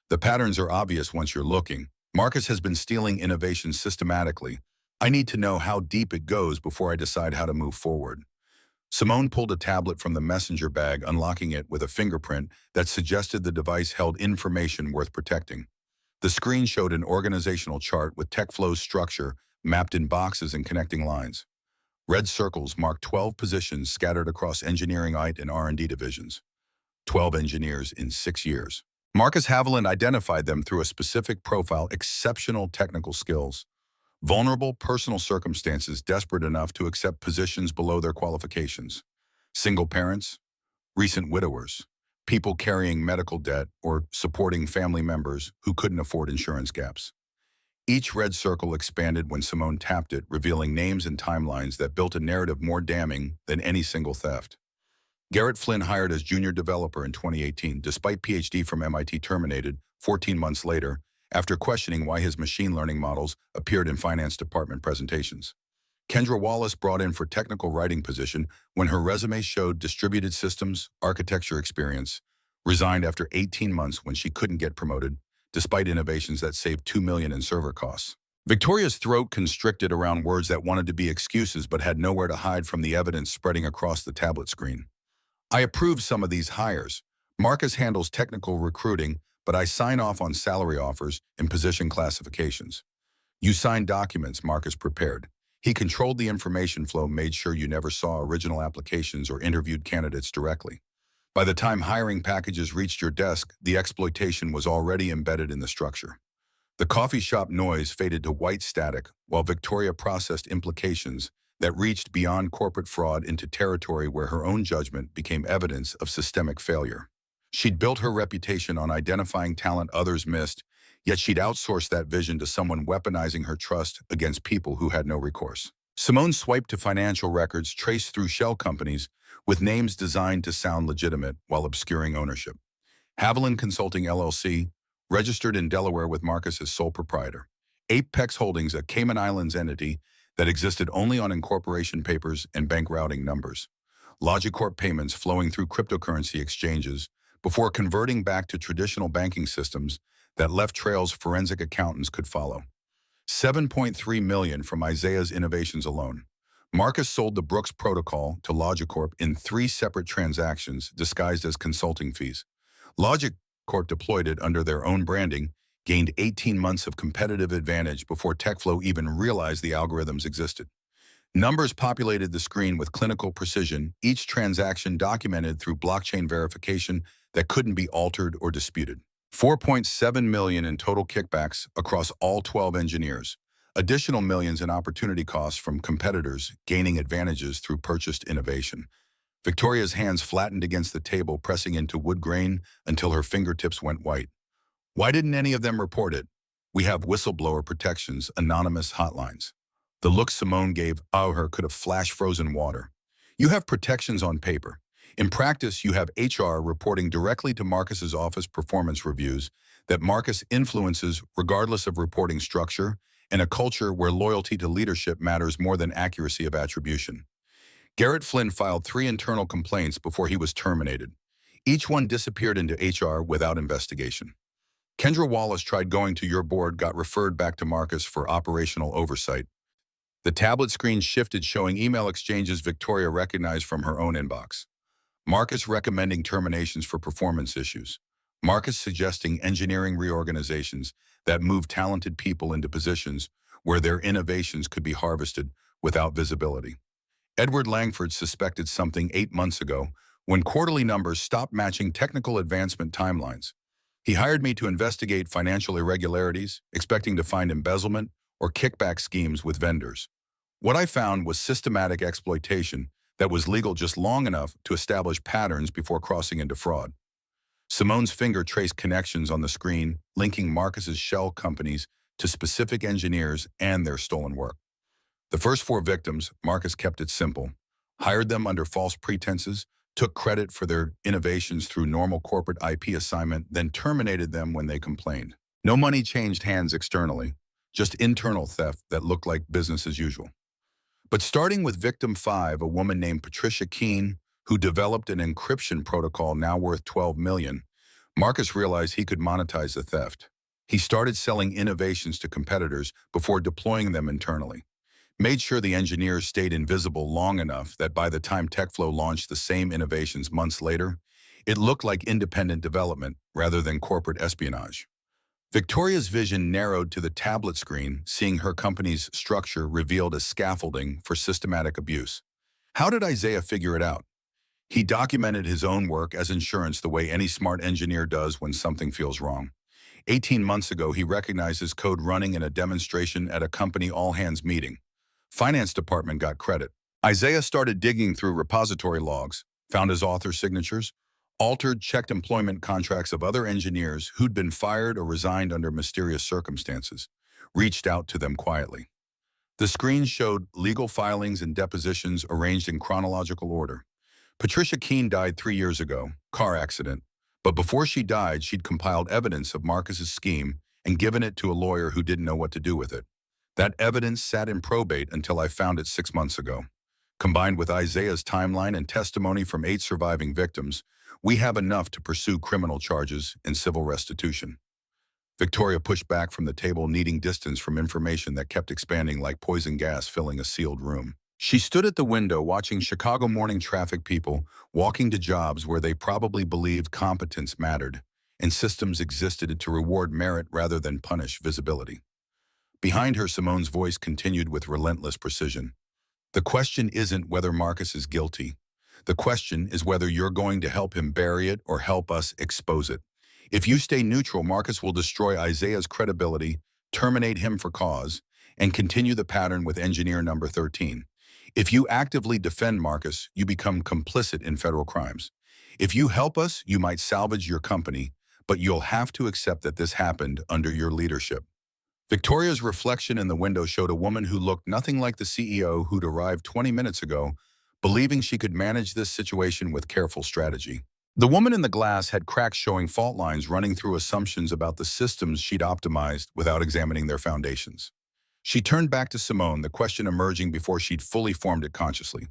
The patterns are obvious once you're looking. Marcus has been stealing innovation systematically. I need to know how deep it goes before I decide how to move forward. Simone pulled a tablet from the messenger bag, unlocking it with a fingerprint that suggested the device held information worth protecting. The screen showed an organizational chart with TechFlow's structure mapped in boxes and connecting lines. Red circles marked 12 positions scattered across engineering IT and R&D divisions. 12 engineers in 6 years. Marcus Haviland identified them through a specific profile: exceptional technical skills, vulnerable personal circumstances, desperate enough to accept positions below their qualifications, single parents, recent widowers, people carrying medical debt or supporting family members who couldn't afford insurance gaps. Each red circle expanded when Simone tapped it, revealing names and timelines that built a narrative more damning than any single theft. Garrett Flynn, hired as junior developer in 2018, despite PhD from MIT, terminated 14 months later after questioning why his machine learning models appeared in finance department presentations. Kendra Wallace, brought in for technical writing position when her resume showed distributed systems architecture experience, resigned after 18 months when she couldn't get promoted, despite innovations that saved $2 million in server costs. Victoria's throat constricted around words that wanted to be excuses but had nowhere to hide from the evidence spreading across the tablet screen. I approve some of these hires. Marcus handles technical recruiting, but I sign off on salary offers and position classifications. You signed documents Marcus prepared. He controlled the information flow, made sure you never saw original applications or interviewed candidates directly. By the time hiring packages reached your desk, the exploitation was already embedded in the structure. The coffee shop noise faded to white static while Victoria processed implications that reached beyond corporate fraud into territory where her own judgment became evidence of systemic failure. She'd built her reputation on identifying talent others missed, yet she'd outsourced that vision to someone weaponizing her trust against people who had no recourse. Simone swiped to financial records traced through shell companies with names designed to sound legitimate while obscuring ownership. Haviland Consulting LLC, registered in Delaware with Marcus as sole proprietor. Apex Holdings, a Cayman Islands entity that existed only on incorporation papers and bank routing numbers. Logicorp payments flowing through cryptocurrency exchanges before converting back to traditional banking systems that left trails forensic accountants could follow. $7.3 million from Isaiah's innovations alone. Marcus sold the Brooks Protocol to Logicorp in 3 separate transactions disguised as consulting fees. Logicorp deployed it under their own branding, gained 18 months of competitive advantage before TechFlow even realized the algorithms existed. Numbers populated the screen with clinical precision, each transaction documented through blockchain verification that couldn't be altered or disputed. $4.7 million in total kickbacks across all 12 engineers. Additional millions in opportunity costs from competitors gaining advantages through purchased innovation. Victoria's hands flattened against the table, pressing into wood grain until her fingertips went white. Why didn't any of them report it? We have whistleblower protections, anonymous hotlines. The look Simone gave her could have flashed frozen water. You have protections on paper. In practice, you have HR reporting directly to Marcus's office performance reviews that Marcus influences regardless of reporting structure, and a culture where loyalty to leadership matters more than accuracy of attribution. Garrett Flynn filed 3 internal complaints before he was terminated. Each one disappeared into HR without investigation. Kendra Wallace tried going to your board, got referred back to Marcus for operational oversight. The tablet screen shifted, showing email exchanges Victoria recognized from her own inbox. Marcus recommending terminations for performance issues. Marcus suggesting engineering reorganizations that move talented people into positions where their innovations could be harvested without visibility. Edward Langford suspected something 8 months ago when quarterly numbers stopped matching technical advancement timelines. He hired me to investigate financial irregularities, expecting to find embezzlement or kickback schemes with vendors. What I found was systematic exploitation that was legal just long enough to establish patterns before crossing into fraud. Simone's finger traced connections on the screen, linking Marcus's shell companies to specific engineers and their stolen work. The first 4 victims, Marcus kept it simple, hired them under false pretenses, took credit for their innovations through normal corporate IP assignment, then terminated them when they complained. No money changed hands externally, just internal theft that looked like business as usual. But starting with victim 5, a woman named Patricia Keene, who developed an encryption protocol now worth $12 million, Marcus realized he could monetize the theft. He started selling innovations to competitors before deploying them internally. Made sure the engineers stayed invisible long enough that by the time TechFlow launched the same innovations months later, it looked like independent development rather than corporate espionage. Victoria's vision narrowed to the tablet screen, seeing her company's structure revealed as scaffolding for systematic abuse. How did Isaiah figure it out? He documented his own work as insurance the way any smart engineer does when something feels wrong. 18 months ago, he recognized his code running in a demonstration at a company all-hands meeting. Finance department got credit. Isaiah started digging through repository logs, found his author's signatures, altered, checked employment contracts of other engineers who'd been fired or resigned under mysterious circumstances, reached out to them quietly. The screen showed legal filings and depositions arranged in chronological order. Patricia Keene died 3 years ago, car accident, but before she died, she'd compiled evidence of Marcus's scheme and given it to a lawyer who didn't know what to do with it. That evidence sat in probate until I found it 6 months ago. Combined with Isaiah's timeline and testimony from 8 surviving victims, we have enough to pursue criminal charges and civil restitution. Victoria pushed back from the table, needing distance from information that kept expanding like poison gas filling a sealed room. She stood at the window watching Chicago morning traffic people walking to jobs where they probably believed competence mattered and systems existed to reward merit rather than punish visibility. Behind her, Simone's voice continued with relentless precision. The question isn't whether Marcus is guilty. The question is whether you're going to help him bury it or help us expose it. If you stay neutral, Marcus will destroy Isaiah's credibility, terminate him for cause, and continue the pattern with engineer number 13. If you actively defend Marcus, you become complicit in federal crimes. If you help us, you might salvage your company, but you'll have to accept that this happened under your leadership. Victoria's reflection in the window showed a woman who looked nothing like the CEO who'd arrived 20 minutes ago, believing she could manage this situation with careful strategy. The woman in the glass had cracks showing fault lines running through assumptions about the systems she'd optimized without examining their foundations. She turned back to Simone, the question emerging before she'd fully formed it consciously.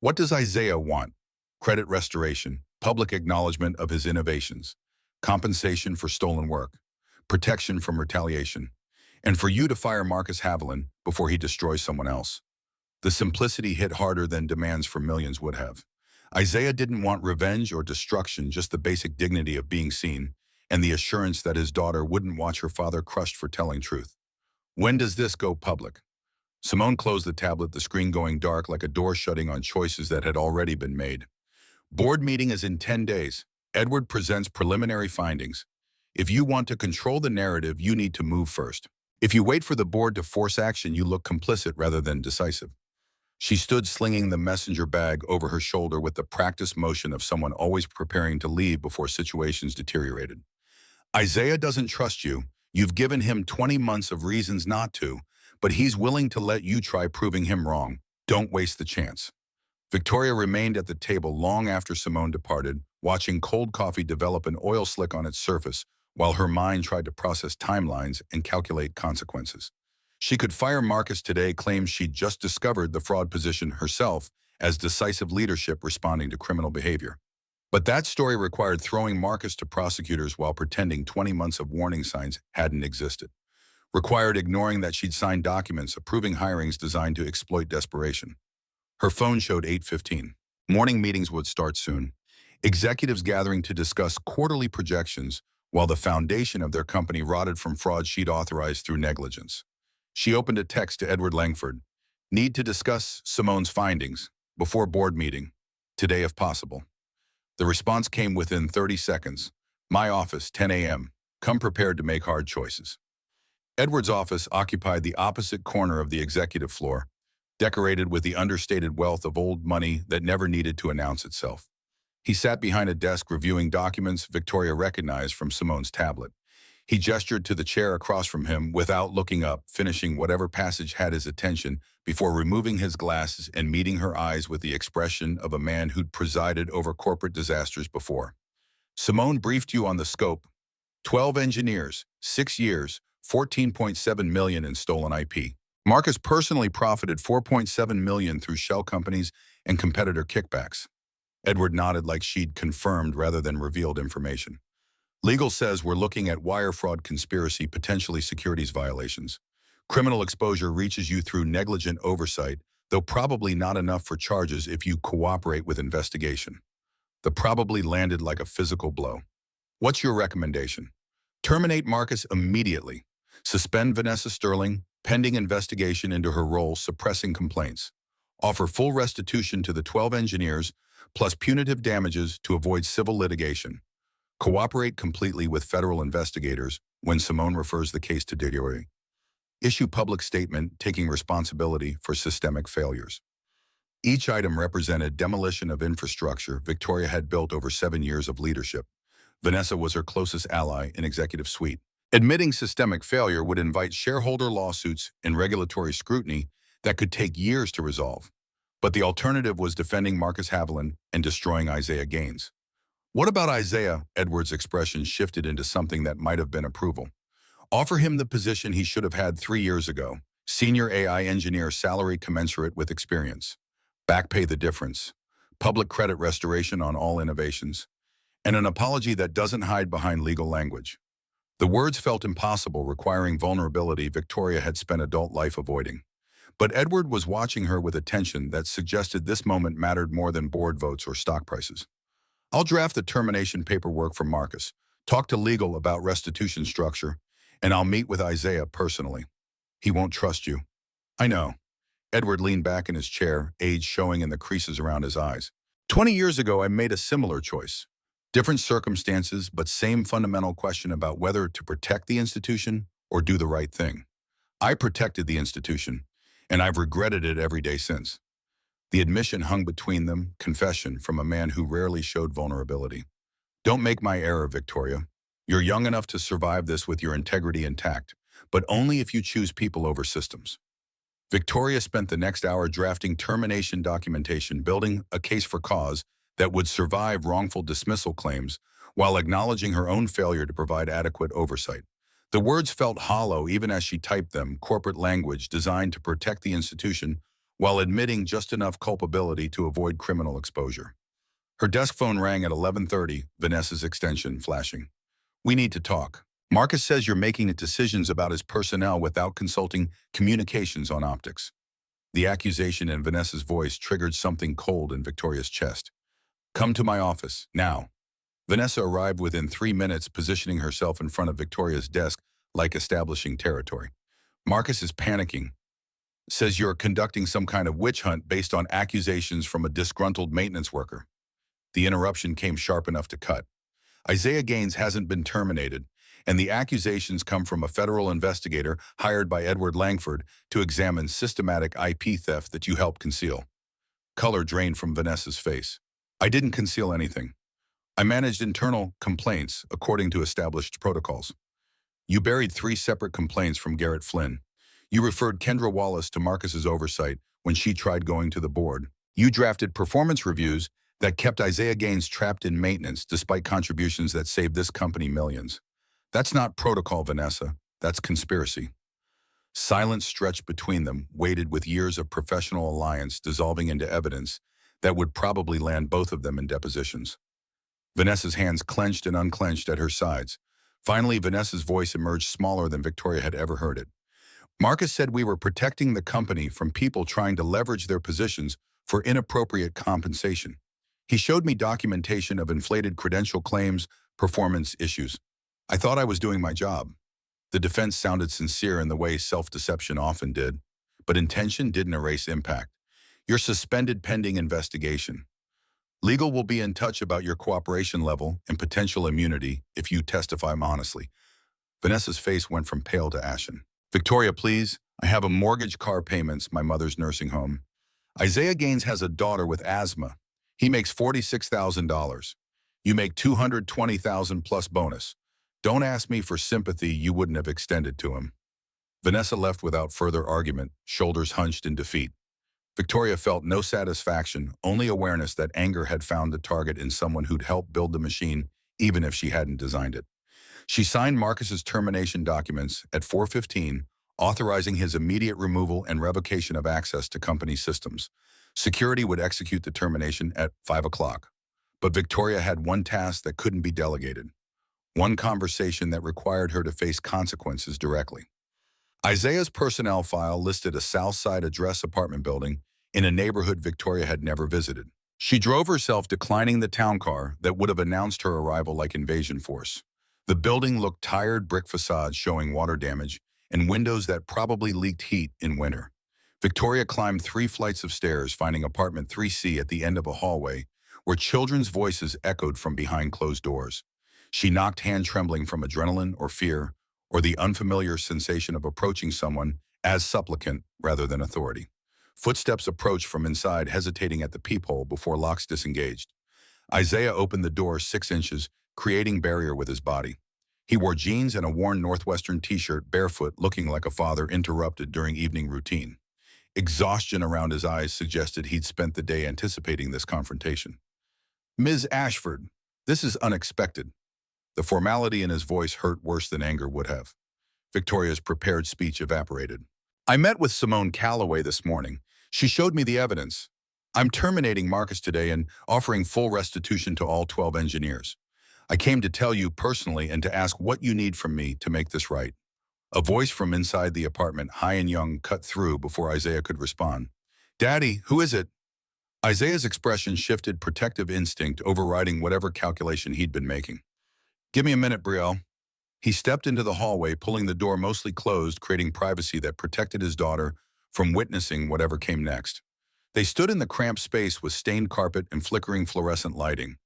What does Isaiah want? Credit restoration, public acknowledgement of his innovations, compensation for stolen work, protection from retaliation, and for you to fire Marcus Haviland before he destroys someone else. The simplicity hit harder than demands for millions would have. Isaiah didn't want revenge or destruction, just the basic dignity of being seen, and the assurance that his daughter wouldn't watch her father crushed for telling truth. When does this go public? Simone closed the tablet, the screen going dark like a door shutting on choices that had already been made. Board meeting is in 10 days. Edward presents preliminary findings. If you want to control the narrative, you need to move first. If you wait for the board to force action, you look complicit rather than decisive. She stood slinging the messenger bag over her shoulder with the practiced motion of someone always preparing to leave before situations deteriorated. Isaiah doesn't trust you. You've given him 20 months of reasons not to, but he's willing to let you try proving him wrong. Don't waste the chance. Victoria remained at the table long after Simone departed, watching cold coffee develop an oil slick on its surface while her mind tried to process timelines and calculate consequences. She could fire Marcus today, claims she'd just discovered the fraud position herself as decisive leadership responding to criminal behavior. But that story required throwing Marcus to prosecutors while pretending 20 months of warning signs hadn't existed. Required ignoring that she'd signed documents approving hirings designed to exploit desperation. Her phone showed 8:15. Morning meetings would start soon. Executives gathering to discuss quarterly projections while the foundation of their company rotted from fraud she'd authorized through negligence. She opened a text to Edward Langford. Need to discuss Simone's findings before board meeting, today if possible. The response came within 30 seconds. My office, 10 a.m. Come prepared to make hard choices. Edward's office occupied the opposite corner of the executive floor, decorated with the understated wealth of old money that never needed to announce itself. He sat behind a desk reviewing documents Victoria recognized from Simone's tablet. He gestured to the chair across from him without looking up, finishing whatever passage had his attention before removing his glasses and meeting her eyes with the expression of a man who'd presided over corporate disasters before. Simone briefed you on the scope. 12 engineers, 6 years, $14.7 million in stolen IP. Marcus personally profited $4.7 million through shell companies and competitor kickbacks. Edward nodded like she'd confirmed rather than revealed information. Legal says we're looking at wire fraud conspiracy, potentially securities violations. Criminal exposure reaches you through negligent oversight, though probably not enough for charges if you cooperate with investigation. The probably landed like a physical blow. What's your recommendation? Terminate Marcus immediately. Suspend Vanessa Sterling, pending investigation into her role suppressing complaints. Offer full restitution to the 12 engineers, plus punitive damages to avoid civil litigation. Cooperate completely with federal investigators when Simone refers the case to DOJ. Issue public statement taking responsibility for systemic failures. Each item represented demolition of infrastructure Victoria had built over 7 years of leadership. Vanessa was her closest ally in executive suite. Admitting systemic failure would invite shareholder lawsuits and regulatory scrutiny that could take years to resolve. But the alternative was defending Marcus Haviland and destroying Isaiah Gaines. What about Isaiah? Edward's expression shifted into something that might have been approval. Offer him the position he should have had 3 years ago, senior AI engineer, salary commensurate with experience. Back pay the difference, public credit restoration on all innovations, and an apology that doesn't hide behind legal language. The words felt impossible, requiring vulnerability Victoria had spent adult life avoiding. But Edward was watching her with attention that suggested this moment mattered more than board votes or stock prices. I'll draft the termination paperwork for Marcus, talk to legal about restitution structure, and I'll meet with Isaiah personally. He won't trust you. I know. Edward leaned back in his chair, age showing in the creases around his eyes. 20 years ago, I made a similar choice. Different circumstances, but same fundamental question about whether to protect the institution or do the right thing. I protected the institution, and I've regretted it every day since. The admission hung between them, confession from a man who rarely showed vulnerability. Don't make my error, Victoria. You're young enough to survive this with your integrity intact, but only if you choose people over systems. Victoria spent the next hour drafting termination documentation, building a case for cause that would survive wrongful dismissal claims, while acknowledging her own failure to provide adequate oversight. The words felt hollow even as she typed them, corporate language designed to protect the institution while admitting just enough culpability to avoid criminal exposure. Her desk phone rang at 11:30, Vanessa's extension flashing. We need to talk. Marcus says you're making decisions about his personnel without consulting communications on optics. The accusation in Vanessa's voice triggered something cold in Victoria's chest. Come to my office, now. Vanessa arrived within 3 minutes, positioning herself in front of Victoria's desk like establishing territory. Marcus is panicking. Says you're conducting some kind of witch hunt based on accusations from a disgruntled maintenance worker. The interruption came sharp enough to cut. Isaiah Gaines hasn't been terminated, and the accusations come from a federal investigator hired by Edward Langford to examine systematic IP theft that you helped conceal. Color drained from Vanessa's face. I didn't conceal anything. I managed internal complaints according to established protocols. You buried 3 separate complaints from Garrett Flynn. You referred Kendra Wallace to Marcus's oversight when she tried going to the board. You drafted performance reviews that kept Isaiah Gaines trapped in maintenance despite contributions that saved this company millions. That's not protocol, Vanessa. That's conspiracy. Silence stretched between them, weighted with years of professional alliance dissolving into evidence that would probably land both of them in depositions. Vanessa's hands clenched and unclenched at her sides. Finally, Vanessa's voice emerged smaller than Victoria had ever heard it. Marcus said we were protecting the company from people trying to leverage their positions for inappropriate compensation. He showed me documentation of inflated credential claims, performance issues. I thought I was doing my job. The defense sounded sincere in the way self-deception often did, but intention didn't erase impact. You're suspended pending investigation. Legal will be in touch about your cooperation level and potential immunity if you testify honestly. Vanessa's face went from pale to ashen. Victoria, please. I have a mortgage, car payments, my mother's nursing home. Isaiah Gaines has a daughter with asthma. He makes $46,000. You make $220,000 plus bonus. Don't ask me for sympathy you wouldn't have extended to him. Vanessa left without further argument, shoulders hunched in defeat. Victoria felt no satisfaction, only awareness that anger had found a target in someone who'd helped build the machine, even if she hadn't designed it. She signed Marcus's termination documents at 4:15, authorizing his immediate removal and revocation of access to company systems. Security would execute the termination at 5 o'clock. But Victoria had one task that couldn't be delegated, one conversation that required her to face consequences directly. Isaiah's personnel file listed a South Side address apartment building in a neighborhood Victoria had never visited. She drove herself, declining the town car that would have announced her arrival like invasion force. The building looked tired, brick facades showing water damage and windows that probably leaked heat in winter. Victoria climbed 3 flights of stairs, finding apartment 3C at the end of a hallway where children's voices echoed from behind closed doors. She knocked, hand trembling from adrenaline or fear, or the unfamiliar sensation of approaching someone as supplicant rather than authority. Footsteps approached from inside, hesitating at the peephole before locks disengaged. Isaiah opened the door 6 inches, creating barrier with his body. He wore jeans and a worn Northwestern t-shirt, barefoot, looking like a father interrupted during evening routine. Exhaustion around his eyes suggested he'd spent the day anticipating this confrontation. "Ms. Ashford, this is unexpected." The formality in his voice hurt worse than anger would have. Victoria's prepared speech evaporated. "I met with Simone Calloway this morning. She showed me the evidence. I'm terminating Marcus today and offering full restitution to all 12 engineers. I came to tell you personally and to ask what you need from me to make this right." A voice from inside the apartment, high and young, cut through before Isaiah could respond. "Daddy, who is it?" Isaiah's expression shifted, protective instinct overriding whatever calculation he'd been making. "Give me a minute, Brielle." He stepped into the hallway, pulling the door mostly closed, creating privacy that protected his daughter from witnessing whatever came next. They stood in the cramped space with stained carpet and flickering fluorescent lighting.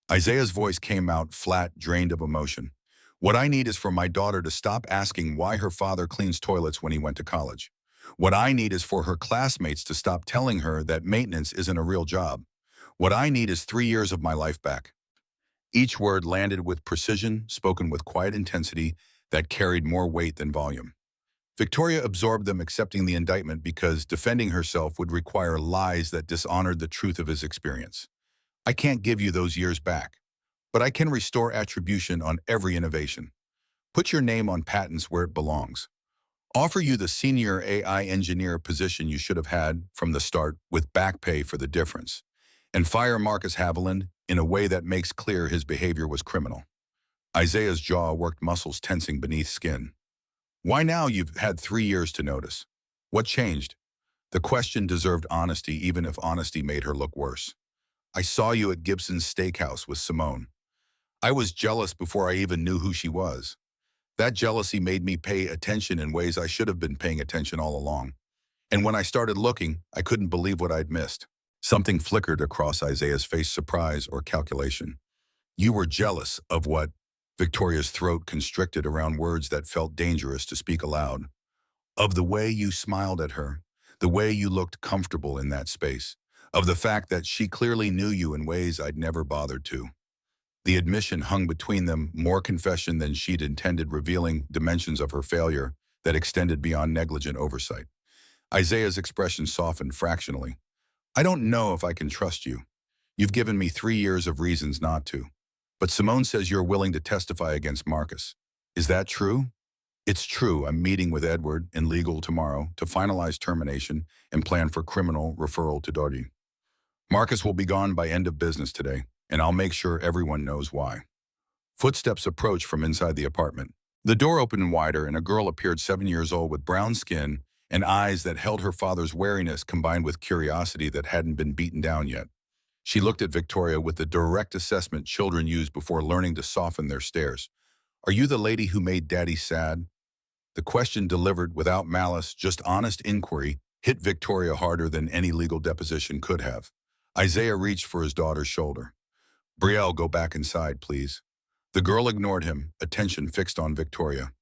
Isaiah's voice came out flat, drained of emotion. "What I need is for my daughter to stop asking why her father cleans toilets when he went to college. What I need is for her classmates to stop telling her that maintenance isn't a real job. What I need is 3 years of my life back." Each word landed with precision, spoken with quiet intensity that carried more weight than volume. Victoria absorbed them, accepting the indictment because defending herself would require lies that dishonored the truth of his experience. "I can't give you those years back, but I can restore attribution on every innovation. Put your name on patents where it belongs. Offer you the senior AI engineer position you should have had from the start with back pay for the difference. And fire Marcus Haviland in a way that makes clear his behavior was criminal." Isaiah's jaw worked, muscles tensing beneath skin. "Why now? You've had 3 years to notice. What changed?" The question deserved honesty, even if honesty made her look worse. "I saw you at Gibson's Steakhouse with Simone. I was jealous before I even knew who she was. That jealousy made me pay attention in ways I should have been paying attention all along. And when I started looking, I couldn't believe what I'd missed." Something flickered across Isaiah's face, surprise or calculation. "You were jealous of what?" Victoria's throat constricted around words that felt dangerous to speak aloud. "Of the way you smiled at her, the way you looked comfortable in that space, of the fact that she clearly knew you in ways I'd never bothered to." The admission hung between them, more confession than she'd intended, revealing dimensions of her failure that extended beyond negligent oversight. Isaiah's expression softened fractionally. "I don't know if I can trust you. You've given me 3 years of reasons not to. But Simone says you're willing to testify against Marcus. Is that true?" "It's true. I'm meeting with Edward in legal tomorrow to finalize termination and plan for criminal referral to Dodgy. Marcus will be gone by end of business today, and I'll make sure everyone knows why." Footsteps approached from inside the apartment. The door opened wider, and a girl appeared, 7 years old, with brown skin and eyes that held her father's wariness combined with curiosity that hadn't been beaten down yet. She looked at Victoria with the direct assessment children use before learning to soften their stares. "Are you the lady who made Daddy sad?" The question, delivered without malice, just honest inquiry, hit Victoria harder than any legal deposition could have. Isaiah reached for his daughter's shoulder. "Brielle, go back inside, please." The girl ignored him, attention fixed on Victoria.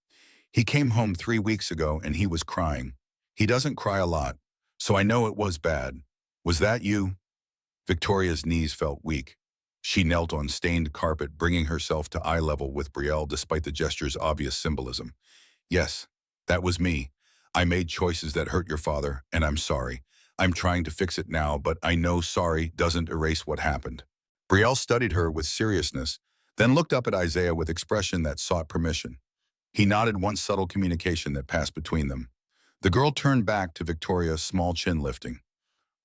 "He came home 3 weeks ago and he was crying. He doesn't cry a lot, so I know it was bad. Was that you?" Victoria's knees felt weak. She knelt on stained carpet, bringing herself to eye level with Brielle despite the gesture's obvious symbolism. "Yes, that was me. I made choices that hurt your father, and I'm sorry. I'm trying to fix it now, but I know sorry doesn't erase what happened." Brielle studied her with seriousness, then looked up at Isaiah with expression that sought permission. He nodded once, subtle communication that passed between them. The girl turned back to Victoria, small chin lifting.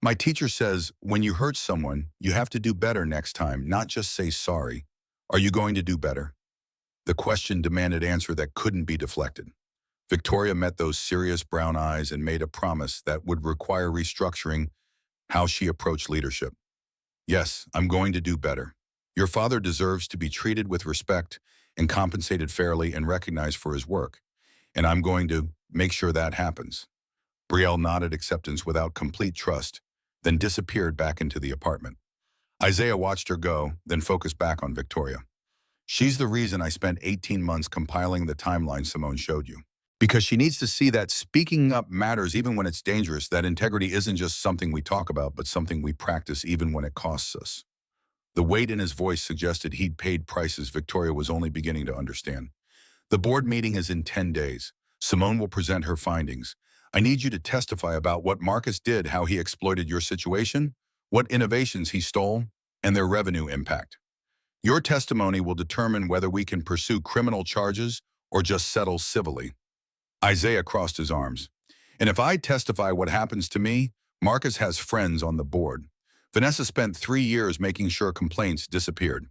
My teacher says, when you hurt someone, you have to do better next time, not just say sorry. Are you going to do better? The question demanded answer that couldn't be deflected. Victoria met those serious brown eyes and made a promise that would require restructuring how she approached leadership. Yes, I'm going to do better. Your father deserves to be treated with respect and compensated fairly and recognized for his work. And I'm going to make sure that happens. Brielle nodded acceptance without complete trust, then disappeared back into the apartment. Isaiah watched her go, then focused back on Victoria. She's the reason I spent 18 months compiling the timeline Simone showed you. Because she needs to see that speaking up matters even when it's dangerous, that integrity isn't just something we talk about, but something we practice even when it costs us. The weight in his voice suggested he'd paid prices Victoria was only beginning to understand. The board meeting is in 10 days. Simone will present her findings. I need you to testify about what Marcus did, how he exploited your situation, what innovations he stole, and their revenue impact. Your testimony will determine whether we can pursue criminal charges or just settle civilly. Isaiah crossed his arms. And if I testify what happens to me, Marcus has friends on the board. Vanessa spent 3 years making sure complaints disappeared.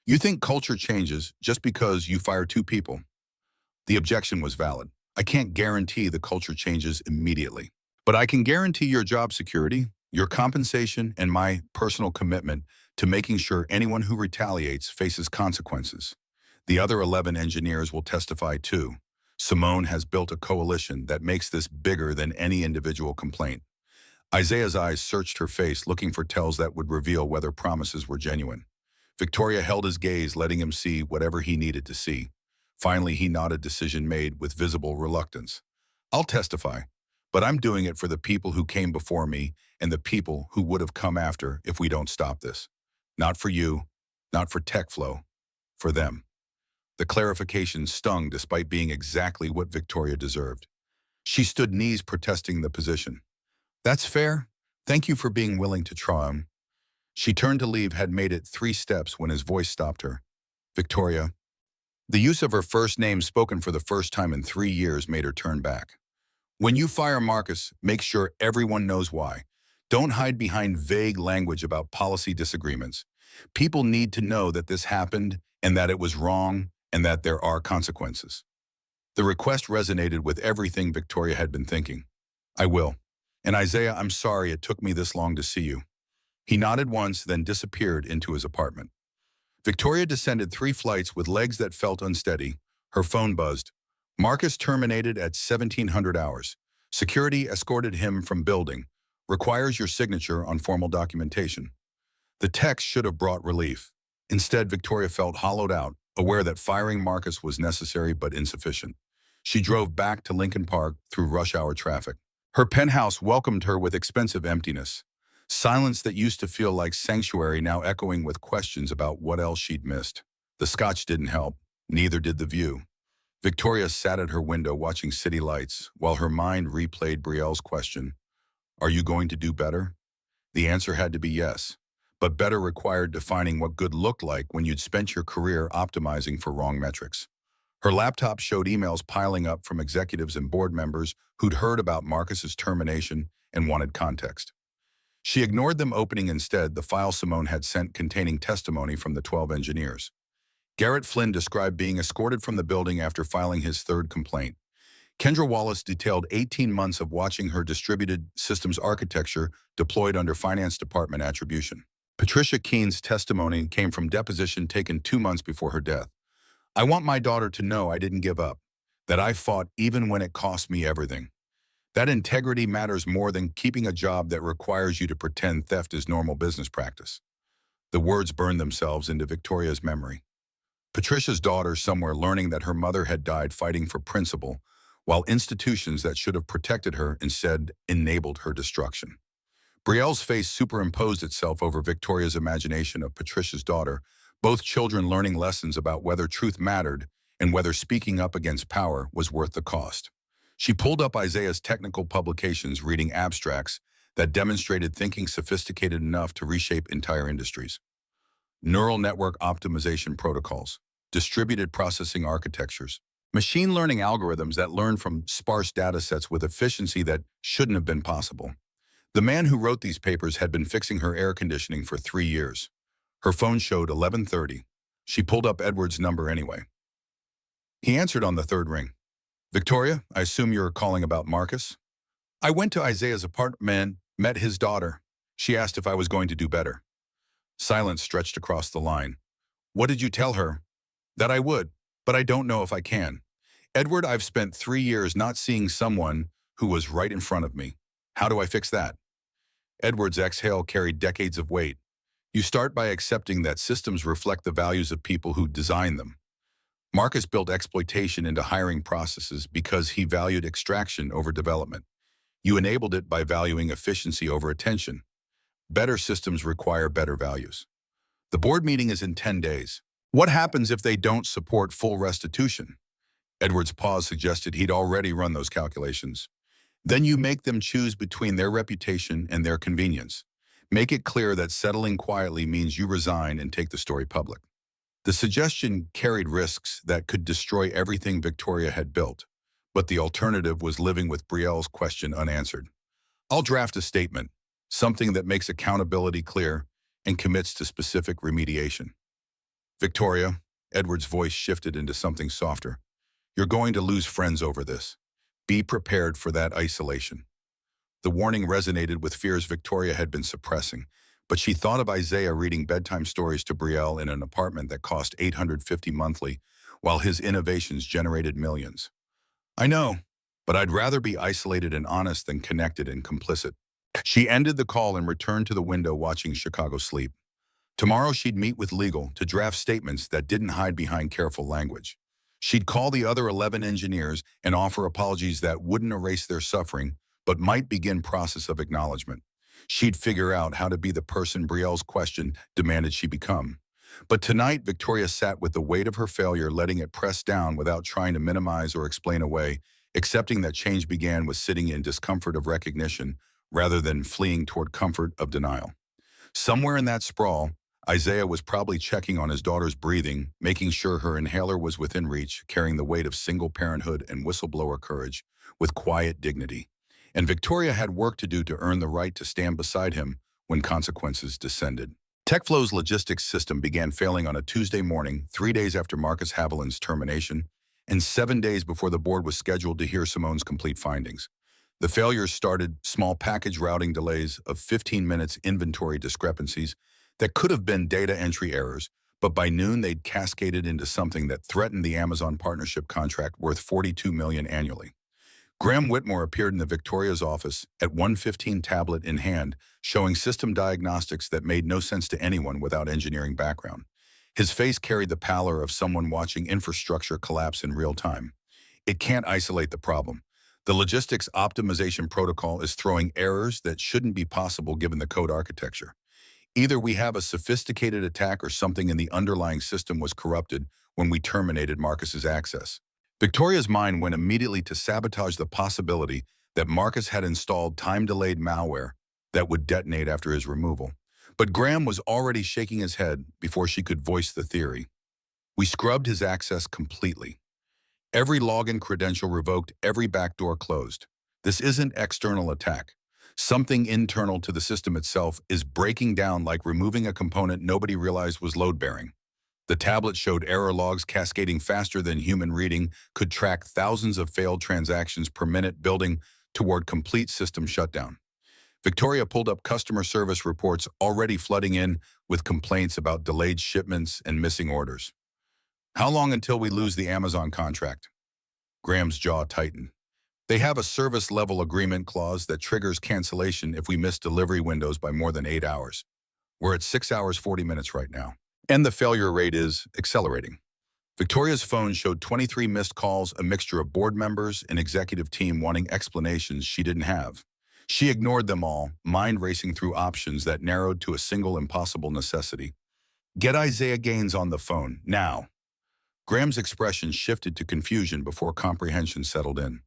You think culture changes just because you fire 2 people? The objection was valid. I can't guarantee the culture changes immediately, but I can guarantee your job security, your compensation, and my personal commitment to making sure anyone who retaliates faces consequences. The other 11 engineers will testify too. Simone has built a coalition that makes this bigger than any individual complaint. Isaiah's eyes searched her face, looking for tells that would reveal whether promises were genuine. Victoria held his gaze, letting him see whatever he needed to see. Finally, he nodded, decision made with visible reluctance. I'll testify, but I'm doing it for the people who came before me and the people who would have come after if we don't stop this. Not for you, not for TechFlow, for them. The clarification stung despite being exactly what Victoria deserved. She stood knees protesting the position. That's fair. Thank you for being willing to try him. She turned to leave, had made it 3 steps when his voice stopped her. Victoria. The use of her first name spoken for the first time in 3 years made her turn back. When you fire Marcus, make sure everyone knows why. Don't hide behind vague language about policy disagreements. People need to know that this happened and that it was wrong and that there are consequences. The request resonated with everything Victoria had been thinking. I will. And Isaiah, I'm sorry it took me this long to see you. He nodded once, then disappeared into his apartment. Victoria descended 3 flights with legs that felt unsteady. Her phone buzzed. Marcus terminated at 1700 hours. Security escorted him from building. Requires your signature on formal documentation. The text should have brought relief. Instead, Victoria felt hollowed out, aware that firing Marcus was necessary but insufficient. She drove back to Lincoln Park through rush hour traffic. Her penthouse welcomed her with expensive emptiness. Silence that used to feel like sanctuary now echoing with questions about what else she'd missed. The scotch didn't help, neither did the view. Victoria sat at her window watching city lights while her mind replayed Brielle's question. Are you going to do better? The answer had to be yes, but better required defining what good looked like when you'd spent your career optimizing for wrong metrics. Her laptop showed emails piling up from executives and board members who'd heard about Marcus's termination and wanted context. She ignored them, opening instead the file Simone had sent containing testimony from the 12 engineers. Garrett Flynn described being escorted from the building after filing his 3rd complaint. Kendra Wallace detailed 18 months of watching her distributed systems architecture deployed under Finance Department attribution. Patricia Keene's testimony came from deposition taken 2 months before her death. I want my daughter to know I didn't give up, that I fought even when it cost me everything. That integrity matters more than keeping a job that requires you to pretend theft is normal business practice. The words burned themselves into Victoria's memory. Patricia's daughter somewhere learning that her mother had died fighting for principle, while institutions that should have protected her instead enabled her destruction. Brielle's face superimposed itself over Victoria's imagination of Patricia's daughter, both children learning lessons about whether truth mattered and whether speaking up against power was worth the cost. She pulled up Isaiah's technical publications, reading abstracts that demonstrated thinking sophisticated enough to reshape entire industries. neural network optimization protocols, distributed processing architectures, machine learning algorithms that learn from sparse datasets with efficiency that shouldn't have been possible. The man who wrote these papers had been fixing her air conditioning for 3 years. Her phone showed 11:30. She pulled up Edward's number anyway. He answered on the third ring. "Victoria, I assume you're calling about Marcus?" "I went to Isaiah's apartment, met his daughter. She asked if I was going to do better." Silence stretched across the line. "What did you tell her?" "That I would, but I don't know if I can. Edward, I've spent 3 years not seeing someone who was right in front of me. How do I fix that?" Edward's exhale carried decades of weight. "You start by accepting that systems reflect the values of people who design them. Marcus built exploitation into hiring processes because he valued extraction over development. You enabled it by valuing efficiency over attention. Better systems require better values. The board meeting is in 10 days. What happens if they don't support full restitution?" Edward's pause suggested he'd already run those calculations. "Then you make them choose between their reputation and their convenience. Make it clear that settling quietly means you resign and take the story public." The suggestion carried risks that could destroy everything Victoria had built, but the alternative was living with Brielle's question unanswered. "I'll draft a statement, something that makes accountability clear and commits to specific remediation." "Victoria," Edward's voice shifted into something softer, "you're going to lose friends over this. Be prepared for that isolation." The warning resonated with fears Victoria had been suppressing, but she thought of Isaiah reading bedtime stories to Brielle in an apartment that cost $850 monthly, while his innovations generated millions. "I know, but I'd rather be isolated and honest than connected and complicit." She ended the call and returned to the window watching Chicago sleep. Tomorrow she'd meet with legal to draft statements that didn't hide behind careful language. She'd call the other 11 engineers and offer apologies that wouldn't erase their suffering, but might begin process of acknowledgement. She'd figure out how to be the person Brielle's question demanded she become. But tonight, Victoria sat with the weight of her failure, letting it press down without trying to minimize or explain away, accepting that change began with sitting in discomfort of recognition rather than fleeing toward comfort of denial. Somewhere in that sprawl, Isaiah was probably checking on his daughter's breathing, making sure her inhaler was within reach, carrying the weight of single parenthood and whistleblower courage with quiet dignity. And Victoria had work to do to earn the right to stand beside him when consequences descended. TechFlow's logistics system began failing on a Tuesday morning, 3 days after Marcus Haviland's termination, and 7 days before the board was scheduled to hear Simone's complete findings. The failures started small package routing delays of 15 minutes, inventory discrepancies that could have been data entry errors, but by noon they'd cascaded into something that threatened the Amazon partnership contract worth $42 million annually. Graham Whitmore appeared in the Victoria's office at 1:15, tablet in hand, showing system diagnostics that made no sense to anyone without engineering background. His face carried the pallor of someone watching infrastructure collapse in real time. "It can't isolate the problem. The logistics optimization protocol is throwing errors that shouldn't be possible given the code architecture. Either we have a sophisticated attack or something in the underlying system was corrupted when we terminated Marcus's access." Victoria's mind went immediately to sabotage the possibility that Marcus had installed time-delayed malware that would detonate after his removal. But Graham was already shaking his head before she could voice the theory. "We scrubbed his access completely. Every login credential revoked, every backdoor closed. This isn't external attack. Something internal to the system itself is breaking down, like removing a component nobody realized was load-bearing." The tablet showed error logs cascading faster than human reading, could track thousands of failed transactions per minute, building toward complete system shutdown. Victoria pulled up customer service reports already flooding in with complaints about delayed shipments and missing orders. "How long until we lose the Amazon contract?" Graham's jaw tightened. "They have a service level agreement clause that triggers cancellation if we miss delivery windows by more than 8 hours. We're at 6 hours 40 minutes right now. And the failure rate is accelerating." Victoria's phone showed 23 missed calls, a mixture of board members and executive team wanting explanations she didn't have. She ignored them all, mind racing through options that narrowed to a single impossible necessity. "Get Isaiah Gaines on the phone, now." Graham's expression shifted to confusion before comprehension settled in.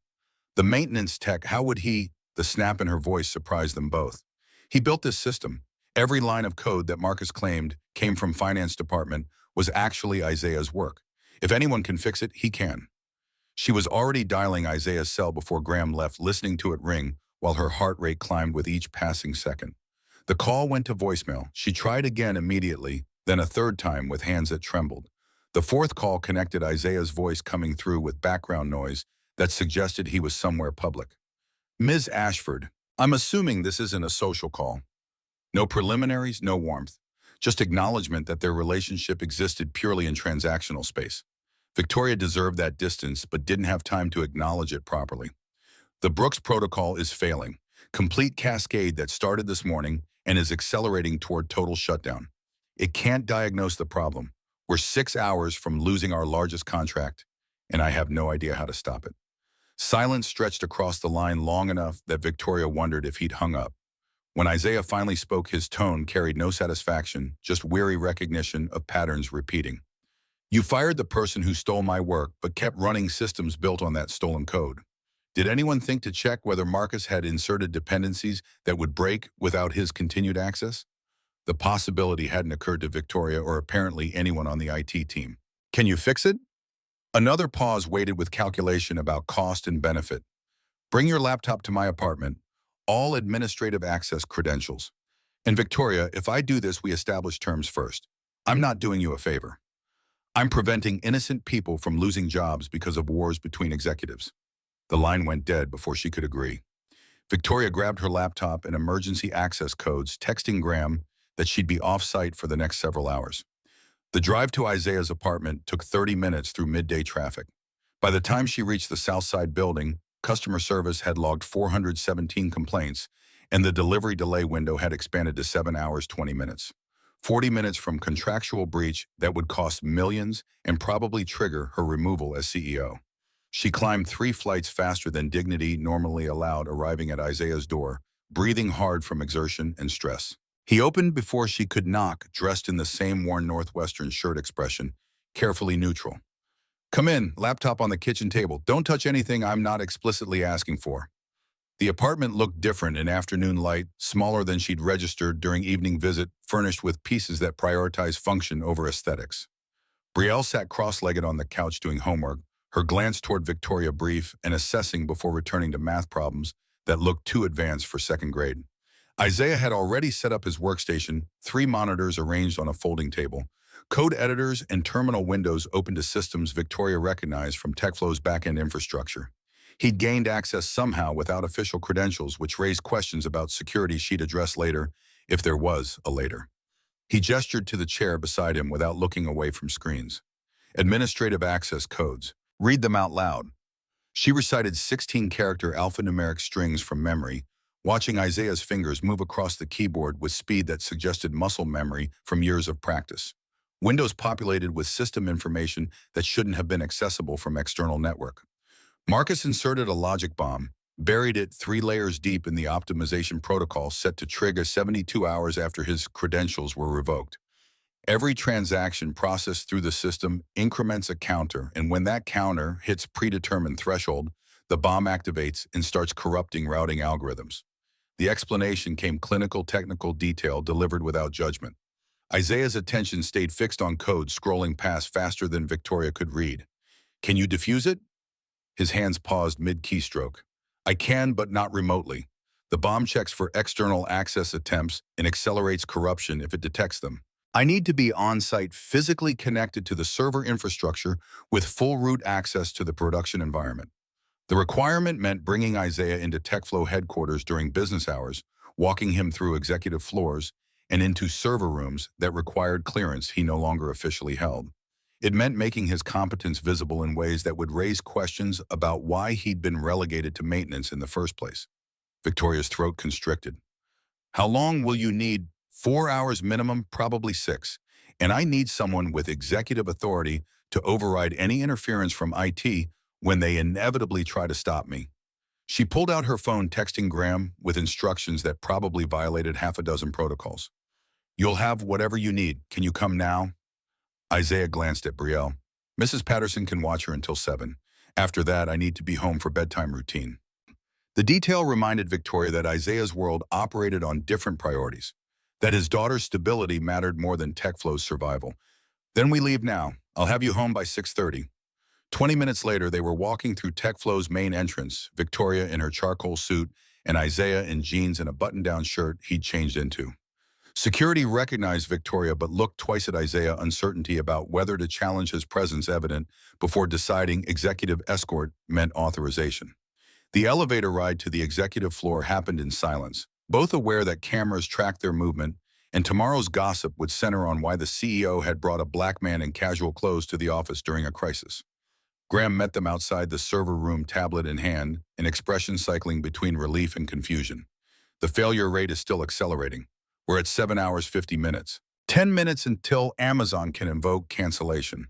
"The maintenance tech, how would he—" The snap in her voice surprised them both. "He built this system. Every line of code that Marcus claimed came from finance department was actually Isaiah's work. If anyone can fix it, he can. She was already dialing Isaiah's cell before Graham left, listening to it ring while her heart rate climbed with each passing second. The call went to voicemail. She tried again immediately, then a third time with hands that trembled. The fourth call connected Isaiah's voice coming through with background noise that suggested he was somewhere public. Ms. Ashford, I'm assuming this isn't a social call. No preliminaries, no warmth. Just acknowledgement that their relationship existed purely in transactional space. Victoria deserved that distance, but didn't have time to acknowledge it properly. The Brooks Protocol is failing. Complete cascade that started this morning and is accelerating toward total shutdown. It can't diagnose the problem. We're 6 hours from losing our largest contract, and I have no idea how to stop it. Silence stretched across the line long enough that Victoria wondered if he'd hung up. When Isaiah finally spoke, his tone carried no satisfaction, just weary recognition of patterns repeating. You fired the person who stole my work, but kept running systems built on that stolen code. Did anyone think to check whether Marcus had inserted dependencies that would break without his continued access? The possibility hadn't occurred to Victoria or apparently anyone on the IT team. Can you fix it? Another pause waited with calculation about cost and benefit. Bring your laptop to my apartment. All administrative access credentials. And Victoria, if I do this, we establish terms first. I'm not doing you a favor. I'm preventing innocent people from losing jobs because of wars between executives. The line went dead before she could agree. Victoria grabbed her laptop and emergency access codes, texting Graham that she'd be off-site for the next several hours. The drive to Isaiah's apartment took 30 minutes through midday traffic. By the time she reached the Southside building, customer service had logged 417 complaints, and the delivery delay window had expanded to 7 hours 20 minutes. 40 minutes from contractual breach that would cost millions and probably trigger her removal as CEO. She climbed 3 flights faster than dignity normally allowed, arriving at Isaiah's door, breathing hard from exertion and stress. He opened before she could knock, dressed in the same worn Northwestern shirt expression, carefully neutral. Come in, laptop on the kitchen table. Don't touch anything I'm not explicitly asking for. The apartment looked different in afternoon light, smaller than she'd registered during evening visit, furnished with pieces that prioritize function over aesthetics. Brielle sat cross-legged on the couch doing homework, her glance toward Victoria brief and assessing before returning to math problems that looked too advanced for second grade. Isaiah had already set up his workstation, 3 monitors arranged on a folding table, code editors and terminal windows open to systems Victoria recognized from TechFlow's back-end infrastructure. He'd gained access somehow without official credentials, which raised questions about security she'd address later, if there was a later. He gestured to the chair beside him without looking away from screens. Administrative access codes. Read them out loud. She recited 16-character alphanumeric strings from memory, watching Isaiah's fingers move across the keyboard with speed that suggested muscle memory from years of practice. Windows populated with system information that shouldn't have been accessible from external network. Marcus inserted a logic bomb, buried it 3 layers deep in the optimization protocol set to trigger 72 hours after his credentials were revoked. Every transaction processed through the system increments a counter, and when that counter hits predetermined threshold, the bomb activates and starts corrupting routing algorithms. The explanation came clinical technical detail delivered without judgment. Isaiah's attention stayed fixed on code scrolling past faster than Victoria could read. Can you defuse it? His hands paused mid-keystroke. I can, but not remotely. The bomb checks for external access attempts and accelerates corruption if it detects them. I need to be on-site, physically connected to the server infrastructure with full root access to the production environment. The requirement meant bringing Isaiah into TechFlow headquarters during business hours, walking him through executive floors, and into server rooms that required clearance he no longer officially held. It meant making his competence visible in ways that would raise questions about why he'd been relegated to maintenance in the first place. Victoria's throat constricted. How long will you need? 4 hours minimum, probably 6. And I need someone with executive authority to override any interference from IT when they inevitably try to stop me. She pulled out her phone, texting Graham with instructions that probably violated 6 protocols. You'll have whatever you need. Can you come now? Isaiah glanced at Brielle. Mrs. Patterson can watch her until 7. After that, I need to be home for bedtime routine. The detail reminded Victoria that Isaiah's world operated on different priorities. that his daughter's stability mattered more than TechFlow's survival. Then we leave now. I'll have you home by 6:30. 20 minutes later, they were walking through TechFlow's main entrance, Victoria in her charcoal suit and Isaiah in jeans and a button-down shirt he'd changed into. Security recognized Victoria but looked twice at Isaiah, uncertainty about whether to challenge his presence evident before deciding executive escort meant authorization. The elevator ride to the executive floor happened in silence, both aware that cameras tracked their movement, and tomorrow's gossip would center on why the CEO had brought a black man in casual clothes to the office during a crisis. Graham met them outside the server room, tablet in hand, an expression cycling between relief and confusion. The failure rate is still accelerating. We're at 7 hours 50 minutes. 10 minutes until Amazon can invoke cancellation.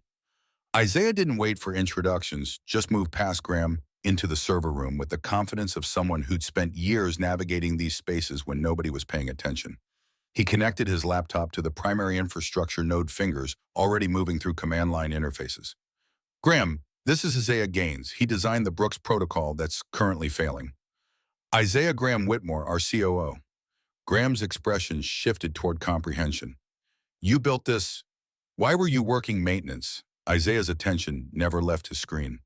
Isaiah didn't wait for introductions, just moved past Graham into the server room with the confidence of someone who'd spent years navigating these spaces when nobody was paying attention. He connected his laptop to the primary infrastructure node, fingers already moving through command line interfaces. Graham, this is Isaiah Gaines. He designed the Brooks protocol that's currently failing. Isaiah Graham Whitmore, our COO. Graham's expression shifted toward comprehension. You built this. Why were you working maintenance? Isaiah's attention never left his screen.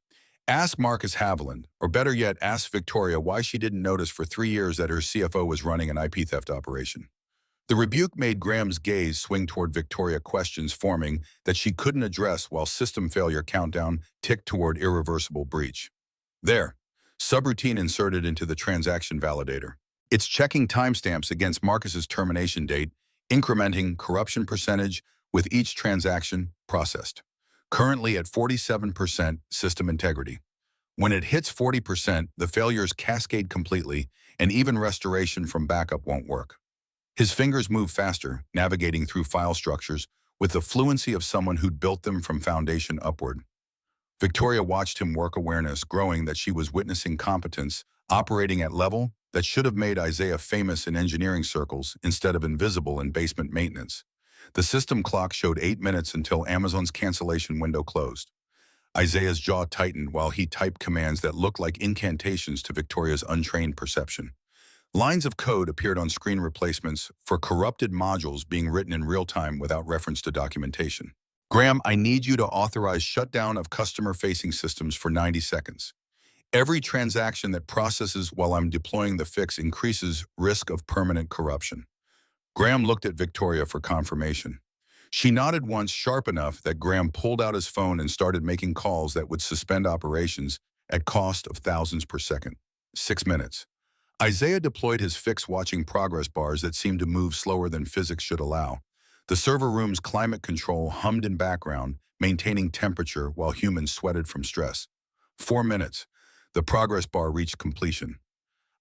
Ask Marcus Haviland, or better yet, ask Victoria why she didn't notice for 3 years that her CFO was running an IP theft operation. The rebuke made Graham's gaze swing toward Victoria, questions forming that she couldn't address while system failure countdown ticked toward irreversible breach. There, subroutine inserted into the transaction validator. It's checking timestamps against Marcus's termination date, incrementing corruption percentage with each transaction processed. Currently at 47% system integrity. When it hits 40%, the failures cascade completely, and even restoration from backup won't work. His fingers move faster, navigating through file structures with the fluency of someone who'd built them from foundation upward. Victoria watched him work, awareness growing that she was witnessing competence operating at level that should have made Isaiah famous in engineering circles instead of invisible in basement maintenance. The system clock showed 8 minutes until Amazon's cancellation window closed. Isaiah's jaw tightened while he typed commands that looked like incantations to Victoria's untrained perception. Lines of code appeared on screen, replacements for corrupted modules being written in real time without reference to documentation. Graham, I need you to authorize shutdown of customer-facing systems for 90 seconds. Every transaction that processes while I'm deploying the fix increases risk of permanent corruption. Graham looked at Victoria for confirmation. She nodded once, sharp enough that Graham pulled out his phone and started making calls that would suspend operations at cost of thousands per second. 6 minutes. Isaiah deployed his fix, watching progress bars that seemed to move slower than physics should allow. The server room's climate control hummed in background, maintaining temperature while humans sweated from stress. 4 minutes. The progress bar reached completion.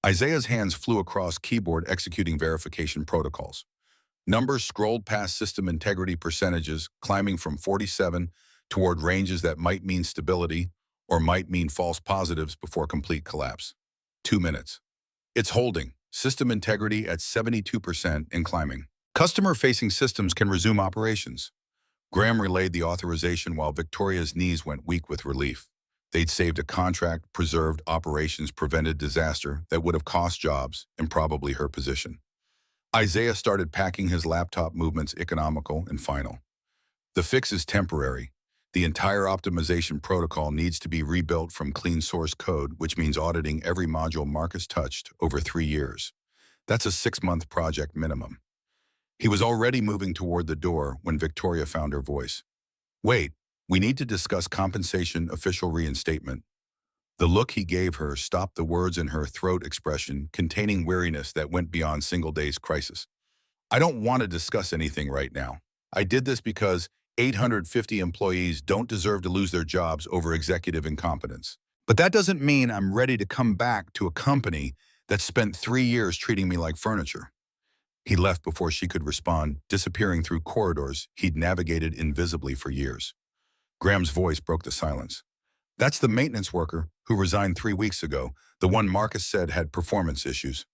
Isaiah's hands flew across keyboard, executing verification protocols. Numbers scrolled past system integrity percentages, climbing from 47 toward ranges that might mean stability or might mean false positives before complete collapse. 2 minutes. It's holding. System integrity at 72% and climbing. Customer-facing systems can resume operations. Graham relayed the authorization while Victoria's knees went weak with relief. They'd saved a contract, preserved operations, prevented disaster that would have cost jobs and probably her position. Isaiah started packing his laptop, movements economical and final. The fix is temporary. The entire optimization protocol needs to be rebuilt from clean source code, which means auditing every module Marcus touched over 3 years. That's a 6-month project minimum. He was already moving toward the door when Victoria found her voice. Wait, we need to discuss compensation, official reinstatement. The look he gave her stopped the words in her throat, expression containing weariness that went beyond single day's crisis. I don't want to discuss anything right now. I did this because 850 employees don't deserve to lose their jobs over executive incompetence. But that doesn't mean I'm ready to come back to a company that spent 3 years treating me like furniture. He left before she could respond, disappearing through corridors he'd navigated invisibly for years. Graham's voice broke the silence. That's the maintenance worker who resigned 3 weeks ago, the one Marcus said had performance issues.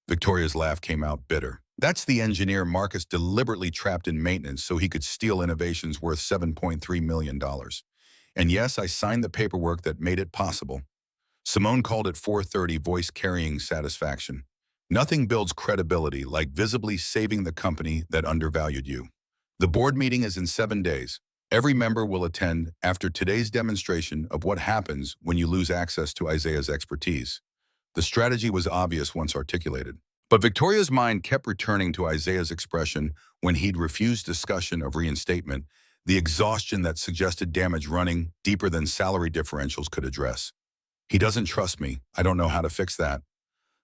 Victoria's laugh came out bitter. That's the engineer Marcus deliberately trapped in maintenance so he could steal innovations worth $7.3 million. And yes, I signed the paperwork that made it possible. Simone called at 4:30, voice carrying satisfaction. Nothing builds credibility like visibly saving the company that undervalued you. The board meeting is in 7 days. Every member will attend after today's demonstration of what happens when you lose access to Isaiah's expertise. The strategy was obvious once articulated. But Victoria's mind kept returning to Isaiah's expression when he'd refused discussion of reinstatement, the exhaustion that suggested damage running deeper than salary differentials could address. He doesn't trust me. I don't know how to fix that.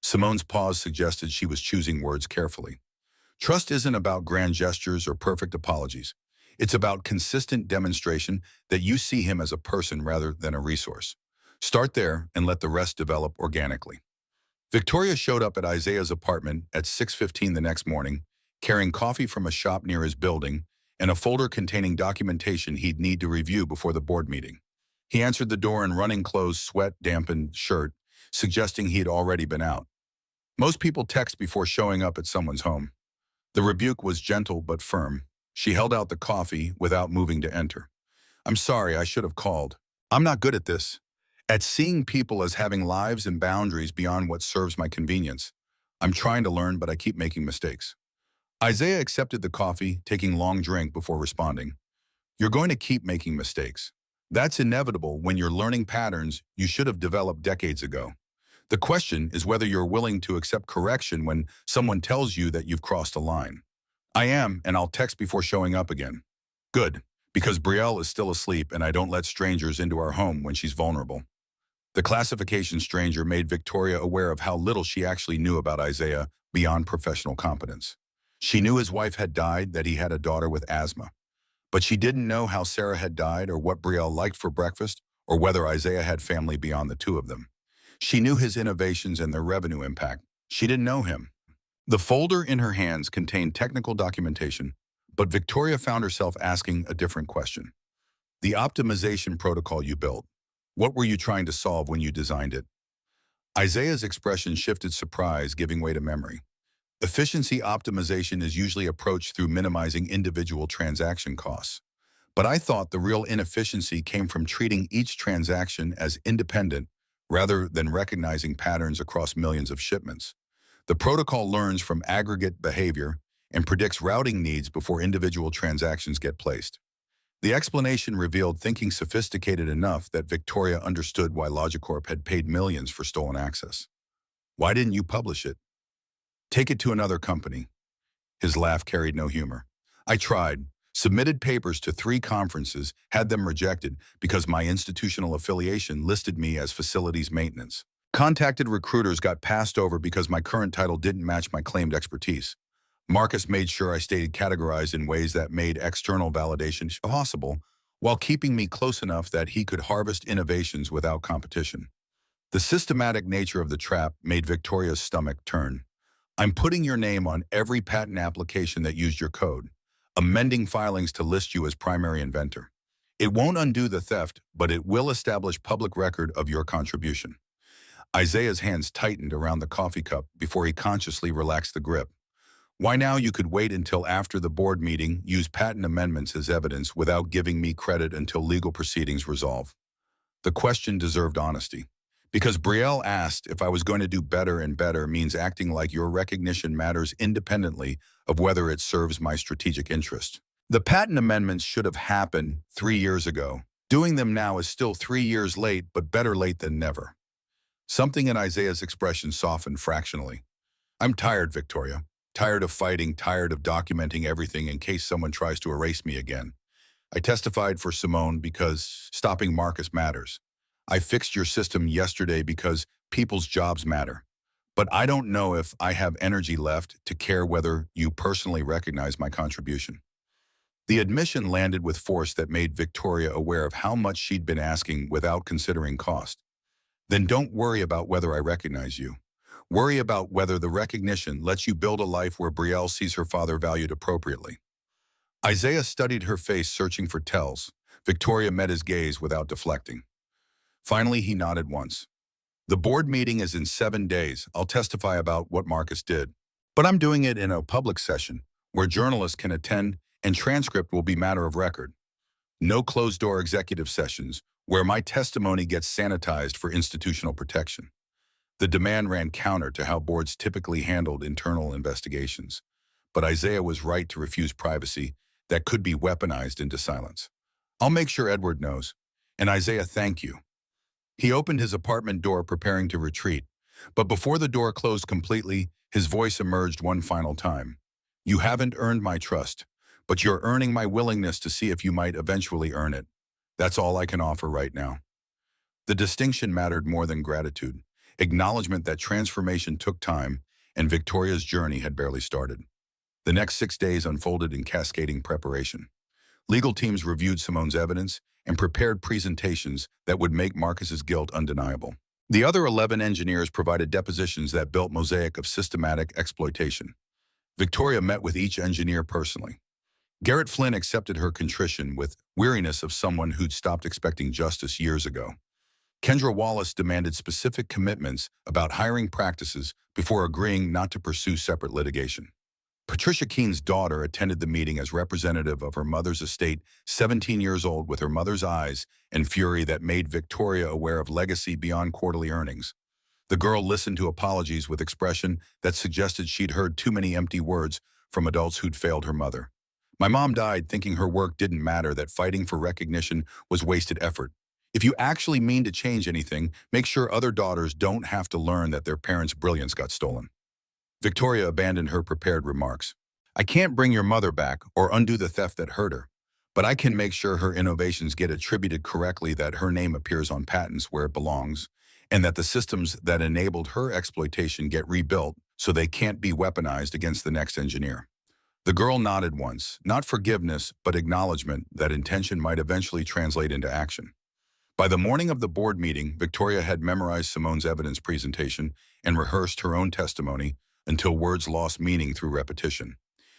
Simone's pause suggested she was choosing words carefully. Trust isn't about grand gestures or perfect apologies. It's about consistent demonstration that you see him as a person rather than a resource. Start there and let the rest develop organically. Victoria showed up at Isaiah's apartment at 6:15 the next morning, carrying coffee from a shop near his building and a folder containing documentation he'd need to review before the board meeting. He answered the door in running clothes, sweat-dampened shirt, suggesting he had already been out. Most people text before showing up at someone's home. The rebuke was gentle but firm. She held out the coffee without moving to enter. I'm sorry, I should have called. I'm not good at this. At seeing people as having lives and boundaries beyond what serves my convenience. I'm trying to learn, but I keep making mistakes. Isaiah accepted the coffee, taking a long drink before responding. You're going to keep making mistakes. That's inevitable when you're learning patterns you should have developed decades ago. The question is whether you're willing to accept correction when someone tells you that you've crossed a line. I am, and I'll text before showing up again. Good, because Brielle is still asleep and I don't let strangers into our home when she's vulnerable. The classification stranger made Victoria aware of how little she actually knew about Isaiah beyond professional competence. She knew his wife had died, that he had a daughter with asthma. But she didn't know how Sarah had died or what Brielle liked for breakfast or whether Isaiah had family beyond the two of them. She knew his innovations and their revenue impact. She didn't know him. The folder in her hands contained technical documentation, but Victoria found herself asking a different question. The optimization protocol you built, what were you trying to solve when you designed it? Isaiah's expression shifted, surprise giving way to memory. Efficiency optimization is usually approached through minimizing individual transaction costs. But I thought the real inefficiency came from treating each transaction as independent rather than recognizing patterns across millions of shipments. The protocol learns from aggregate behavior and predicts routing needs before individual transactions get placed. The explanation revealed thinking sophisticated enough that Victoria understood why Logicorp had paid millions for stolen access. Why didn't you publish it? Take it to another company. His laugh carried no humor. I tried, submitted papers to 3 conferences, had them rejected because my institutional affiliation listed me as facilities maintenance. Contacted recruiters, got passed over because my current title didn't match my claimed expertise. Marcus made sure I stayed categorized in ways that made external validation possible, while keeping me close enough that he could harvest innovations without competition. The systematic nature of the trap made Victoria's stomach turn. I'm putting your name on every patent application that used your code, amending filings to list you as primary inventor. It won't undo the theft, but it will establish public record of your contribution. Isaiah's hands tightened around the coffee cup before he consciously relaxed the grip. Why now? You could wait until after the board meeting, use patent amendments as evidence without giving me credit until legal proceedings resolve. The question deserved honesty. Because Brielle asked if I was going to do better, and better means acting like your recognition matters independently of whether it serves my strategic interest. The patent amendments should have happened 3 years ago. Doing them now is still 3 years late, but better late than never. Something in Isaiah's expression softened fractionally. I'm tired, Victoria. Tired of fighting, tired of documenting everything in case someone tries to erase me again. I testified for Simone because stopping Marcus matters. I fixed your system yesterday because people's jobs matter. But I don't know if I have energy left to care whether you personally recognize my contribution. The admission landed with force that made Victoria aware of how much she'd been asking without considering cost. Then don't worry about whether I recognize you. Worry about whether the recognition lets you build a life where Brielle sees her father valued appropriately. Isaiah studied her face, searching for tells. Victoria met his gaze without deflecting. Finally, he nodded once. The board meeting is in 7 days. I'll testify about what Marcus did. But I'm doing it in a public session where journalists can attend and transcript will be matter of record. No closed-door executive sessions where my testimony gets sanitized for institutional protection. The demand ran counter to how boards typically handled internal investigations. But Isaiah was right to refuse privacy that could be weaponized into silence. I'll make sure Edward knows. And Isaiah, thank you. He opened his apartment door, preparing to retreat. But before the door closed completely, his voice emerged one final time. You haven't earned my trust, but you're earning my willingness to see if you might eventually earn it. That's all I can offer right now. The distinction mattered more than gratitude, acknowledgement that transformation took time and Victoria's journey had barely started. The next 6 days unfolded in cascading preparation. Legal teams reviewed Simone's evidence and prepared presentations that would make Marcus's guilt undeniable. The other 11 engineers provided depositions that built mosaic of systematic exploitation. Victoria met with each engineer personally. Garrett Flynn accepted her contrition with weariness of someone who'd stopped expecting justice years ago. Kendra Wallace demanded specific commitments about hiring practices before agreeing not to pursue separate litigation. Patricia Keene's daughter attended the meeting as representative of her mother's estate, 17 years old, with her mother's eyes and fury that made Victoria aware of legacy beyond quarterly earnings. The girl listened to apologies with expression that suggested she'd heard too many empty words from adults who'd failed her mother. My mom died thinking her work didn't matter, that fighting for recognition was wasted effort. If you actually mean to change anything, make sure other daughters don't have to learn that their parents' brilliance got stolen. Victoria abandoned her prepared remarks. I can't bring your mother back or undo the theft that hurt her, but I can make sure her innovations get attributed correctly, that her name appears on patents where it belongs, and that the systems that enabled her exploitation get rebuilt so they can't be weaponized against the next engineer. The girl nodded once, not forgiveness, but acknowledgement that intention might eventually translate into action. By the morning of the board meeting, Victoria had memorized Simone's evidence presentation and rehearsed her own testimony until words lost meaning through repetition.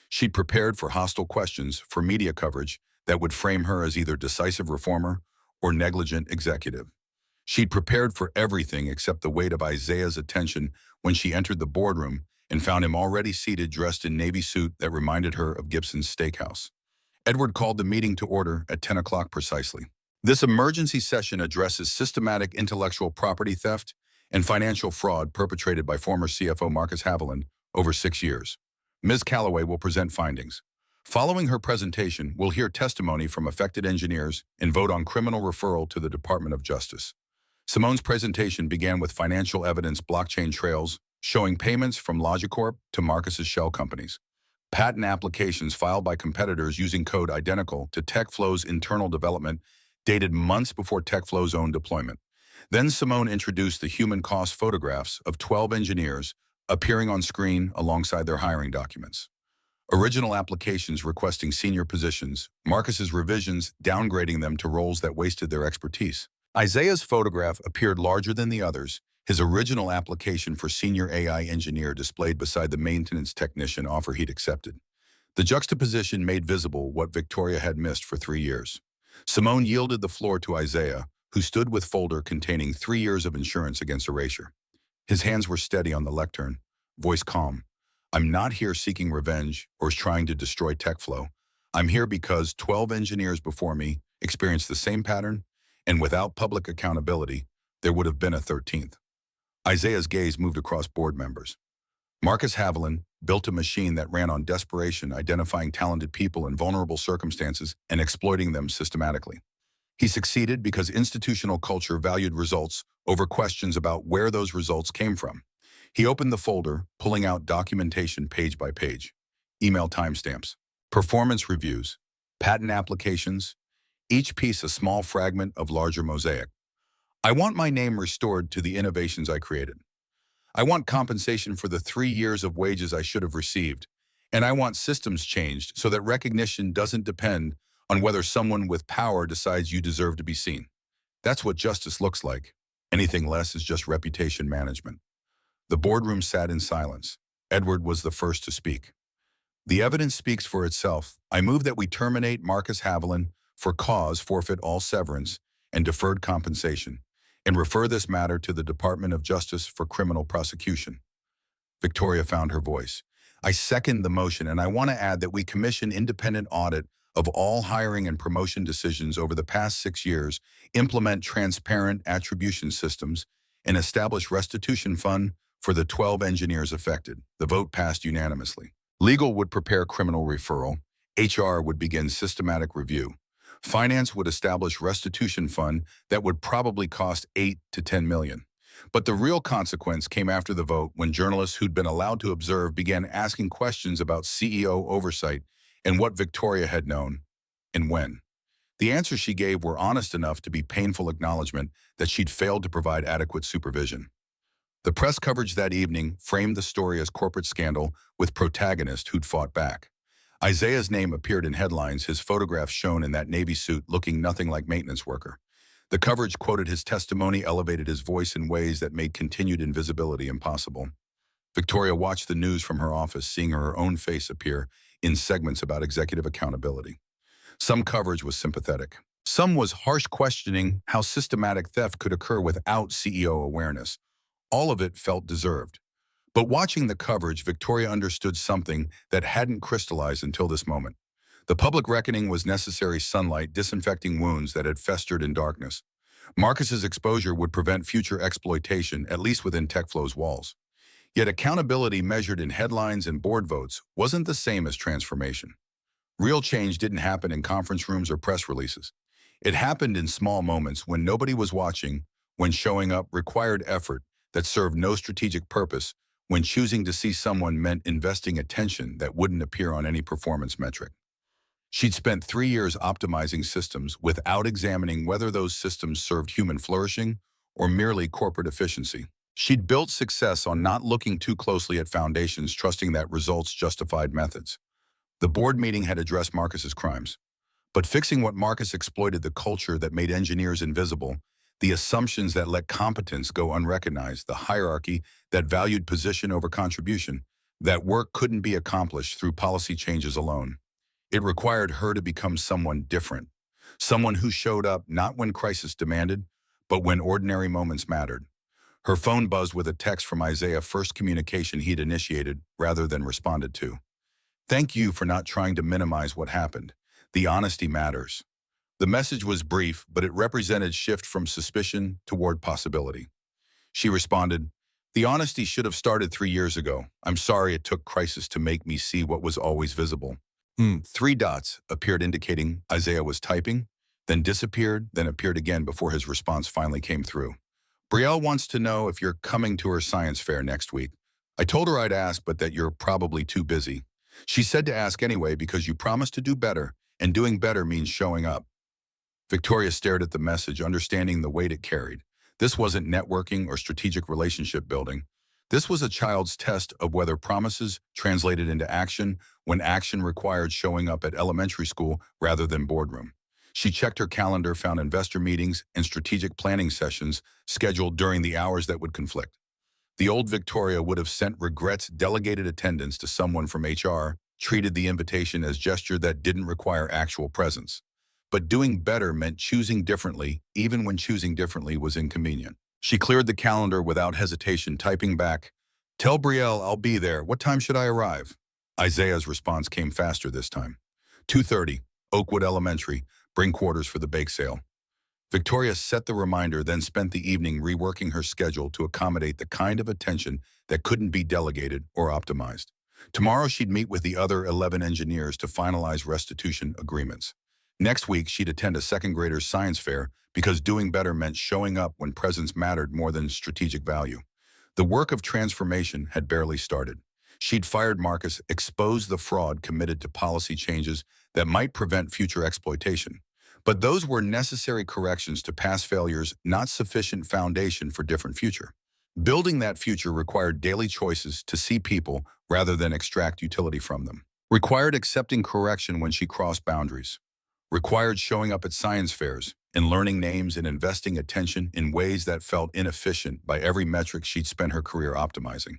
She'd prepared for hostile questions for media coverage that would frame her as either decisive reformer or negligent executive. She'd prepared for everything except the weight of Isaiah's attention when she entered the boardroom and found him already seated, dressed in navy suit that reminded her of Gibson's steakhouse. Edward called the meeting to order at 10 o'clock precisely. This emergency session addresses systematic intellectual property theft and financial fraud perpetrated by former CFO Marcus Haviland over 6 years. Ms. Calloway will present findings. Following her presentation, we'll hear testimony from affected engineers and vote on criminal referral to the Department of Justice. Simone's presentation began with financial evidence blockchain trails showing payments from Logicorp to Marcus's shell companies, patent applications filed by competitors using code identical to TechFlow's internal development dated months before TechFlow's own deployment. Then Simone introduced the human cost photographs of 12 engineers appearing on screen alongside their hiring documents. Original applications requesting senior positions, Marcus's revisions downgrading them to roles that wasted their expertise. Isaiah's photograph appeared larger than the others, his original application for senior AI engineer displayed beside the maintenance technician offer he'd accepted. The juxtaposition made visible what Victoria had missed for 3 years. Simone yielded the floor to Isaiah, who stood with folder containing 3 years of insurance against erasure. His hands were steady on the lectern, voice calm. I'm not here seeking revenge or trying to destroy TechFlow. I'm here because 12 engineers before me experienced the same pattern, and without public accountability, there would have been a 13th. Isaiah's gaze moved across board members. Marcus Haviland built a machine that ran on desperation, identifying talented people in vulnerable circumstances and exploiting them systematically. He succeeded because institutional culture valued results over questions about where those results came from. He opened the folder, pulling out documentation page by page, email timestamps, performance reviews, patent applications, each piece a small fragment of larger mosaic. I want my name restored to the innovations I created. I want compensation for the 3 years of wages I should have received, and I want systems changed so that recognition doesn't depend on whether someone with power decides you deserve to be seen. That's what justice looks like. Anything less is just reputation management. The boardroom sat in silence. Edward was the first to speak. The evidence speaks for itself. I move that we terminate Marcus Haviland for cause, forfeit all severance and deferred compensation, and refer this matter to the Department of Justice for criminal prosecution. Victoria found her voice. I second the motion, and I want to add that we commission independent audit of all hiring and promotion decisions over the past 6 years, implement transparent attribution systems, and establish restitution fund for the 12 engineers affected. The vote passed unanimously. Legal would prepare criminal referral. HR would begin systematic review. Finance would establish restitution fund that would probably cost 8 to 10 million. But the real consequence came after the vote when journalists who'd been allowed to observe began asking questions about CEO oversight and what Victoria had known and when. The answers she gave were honest enough to be painful acknowledgement that she'd failed to provide adequate supervision. The press coverage that evening framed the story as corporate scandal with protagonists who'd fought back. Isaiah's name appeared in headlines, his photograph shown in that Navy suit looking nothing like maintenance worker. The coverage quoted his testimony, elevated his voice in ways that made continued invisibility impossible. Victoria watched the news from her office, seeing her own face appear in segments about executive accountability. Some coverage was sympathetic. Some was harsh, questioning how systematic theft could occur without CEO awareness. All of it felt deserved. But watching the coverage, Victoria understood something that hadn't crystallized until this moment. The public reckoning was necessary sunlight disinfecting wounds that had festered in darkness. Marcus's exposure would prevent future exploitation, at least within TechFlow's walls. Yet accountability measured in headlines and board votes wasn't the same as transformation. Real change didn't happen in conference rooms or press releases. It happened in small moments when nobody was watching, when showing up required effort that served no strategic purpose, when choosing to see someone meant investing attention that wouldn't appear on any performance metric. She'd spent 3 years optimizing systems without examining whether those systems served human flourishing or merely corporate efficiency. She'd built success on not looking too closely at foundations, trusting that results justified methods. The board meeting had addressed Marcus's crimes, but fixing what Marcus exploited, the culture that made engineers invisible, the assumptions that let competence go unrecognized, the hierarchy that valued position over contribution, that work couldn't be accomplished through policy changes alone. It required her to become someone different, someone who showed up not when crisis demanded, but when ordinary moments mattered. Her phone buzzed with a text from Isaiah, first communication he'd initiated rather than responded to. "Thank you for not trying to minimize what happened. The honesty matters." The message was brief, but it represented shift from suspicion toward possibility. She responded, "The honesty should have started 3 years ago. I'm sorry it took crisis to make me see what was always visible." 3 dots appeared indicating Isaiah was typing, then disappeared, then appeared again before his response finally came through. "Brielle wants to know if you're coming to her science fair next week. I told her I'd ask, but that you're probably too busy. She said to ask anyway because you promised to do better, and doing better means showing up." Victoria stared at the message, understanding the weight it carried. This wasn't networking or strategic relationship building. This was a child's test of whether promises translated into action when action required showing up at elementary school rather than boardroom. She checked her calendar, found investor meetings and strategic planning sessions scheduled during the hours that would conflict. The old Victoria would have sent regrets, delegated attendance to someone from HR, treated the invitation as gesture that didn't require actual presence. But doing better meant choosing differently, even when choosing differently was inconvenient. She cleared the calendar without hesitation, typing back, "Tell Brielle I'll be there. What time should I arrive?" Isaiah's response came faster this time. 2:30, Oakwood Elementary, bring quarters for the bake sale. Victoria set the reminder, then spent the evening reworking her schedule to accommodate the kind of attention that couldn't be delegated or optimized. Tomorrow she'd meet with the other 11 engineers to finalize restitution agreements. Next week, she'd attend a second grader's science fair because doing better meant showing up when presence mattered more than strategic value. The work of transformation had barely started. She'd fired Marcus, exposed the fraud, committed to policy changes that might prevent future exploitation. But those were necessary corrections to past failures, not sufficient foundation for different future. Building that future required daily choices to see people rather than extract utility from them. Required accepting correction when she crossed boundaries. Required showing up at science fairs and learning names and investing attention in ways that felt inefficient by every metric she'd spent her career optimizing.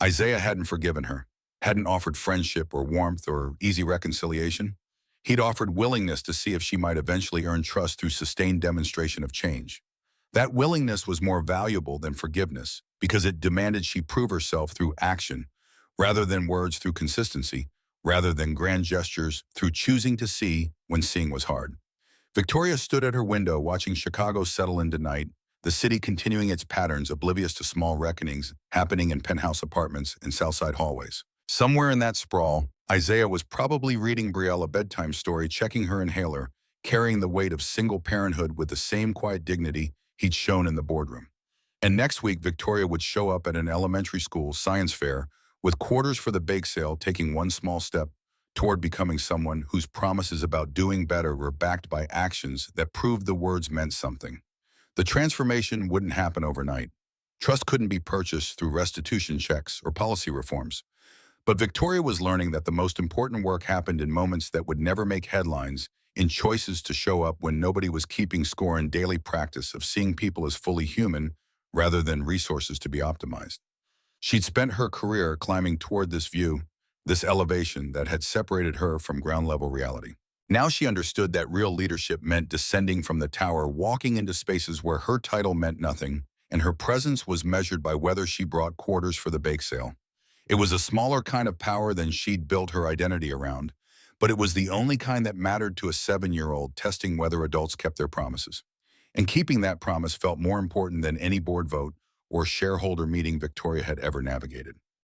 Isaiah hadn't forgiven her, hadn't offered friendship or warmth or easy reconciliation. He'd offered willingness to see if she might eventually earn trust through sustained demonstration of change. That willingness was more valuable than forgiveness because it demanded she prove herself through action, rather than words, through consistency, rather than grand gestures, through choosing to see when seeing was hard. Victoria stood at her window watching Chicago settle into night, the city continuing its patterns oblivious to small reckonings happening in penthouse apartments and Southside hallways. Somewhere in that sprawl, Isaiah was probably reading Brielle a bedtime story, checking her inhaler, carrying the weight of single parenthood with the same quiet dignity he'd shown in the boardroom. And next week, Victoria would show up at an elementary school science fair with quarters for the bake sale, taking one small step toward becoming someone whose promises about doing better were backed by actions that proved the words meant something. The transformation wouldn't happen overnight. Trust couldn't be purchased through restitution checks or policy reforms. But Victoria was learning that the most important work happened in moments that would never make headlines, in choices to show up when nobody was keeping score, in daily practice of seeing people as fully human rather than resources to be optimized. She'd spent her career climbing toward this view, this elevation that had separated her from ground-level reality. Now she understood that real leadership meant descending from the tower, walking into spaces where her title meant nothing, and her presence was measured by whether she brought quarters for the bake sale. It was a smaller kind of power than she'd built her identity around, but it was the only kind that mattered to a 7-year-old testing whether adults kept their promises. And keeping that promise felt more important than any board vote or shareholder meeting Victoria had ever navigated.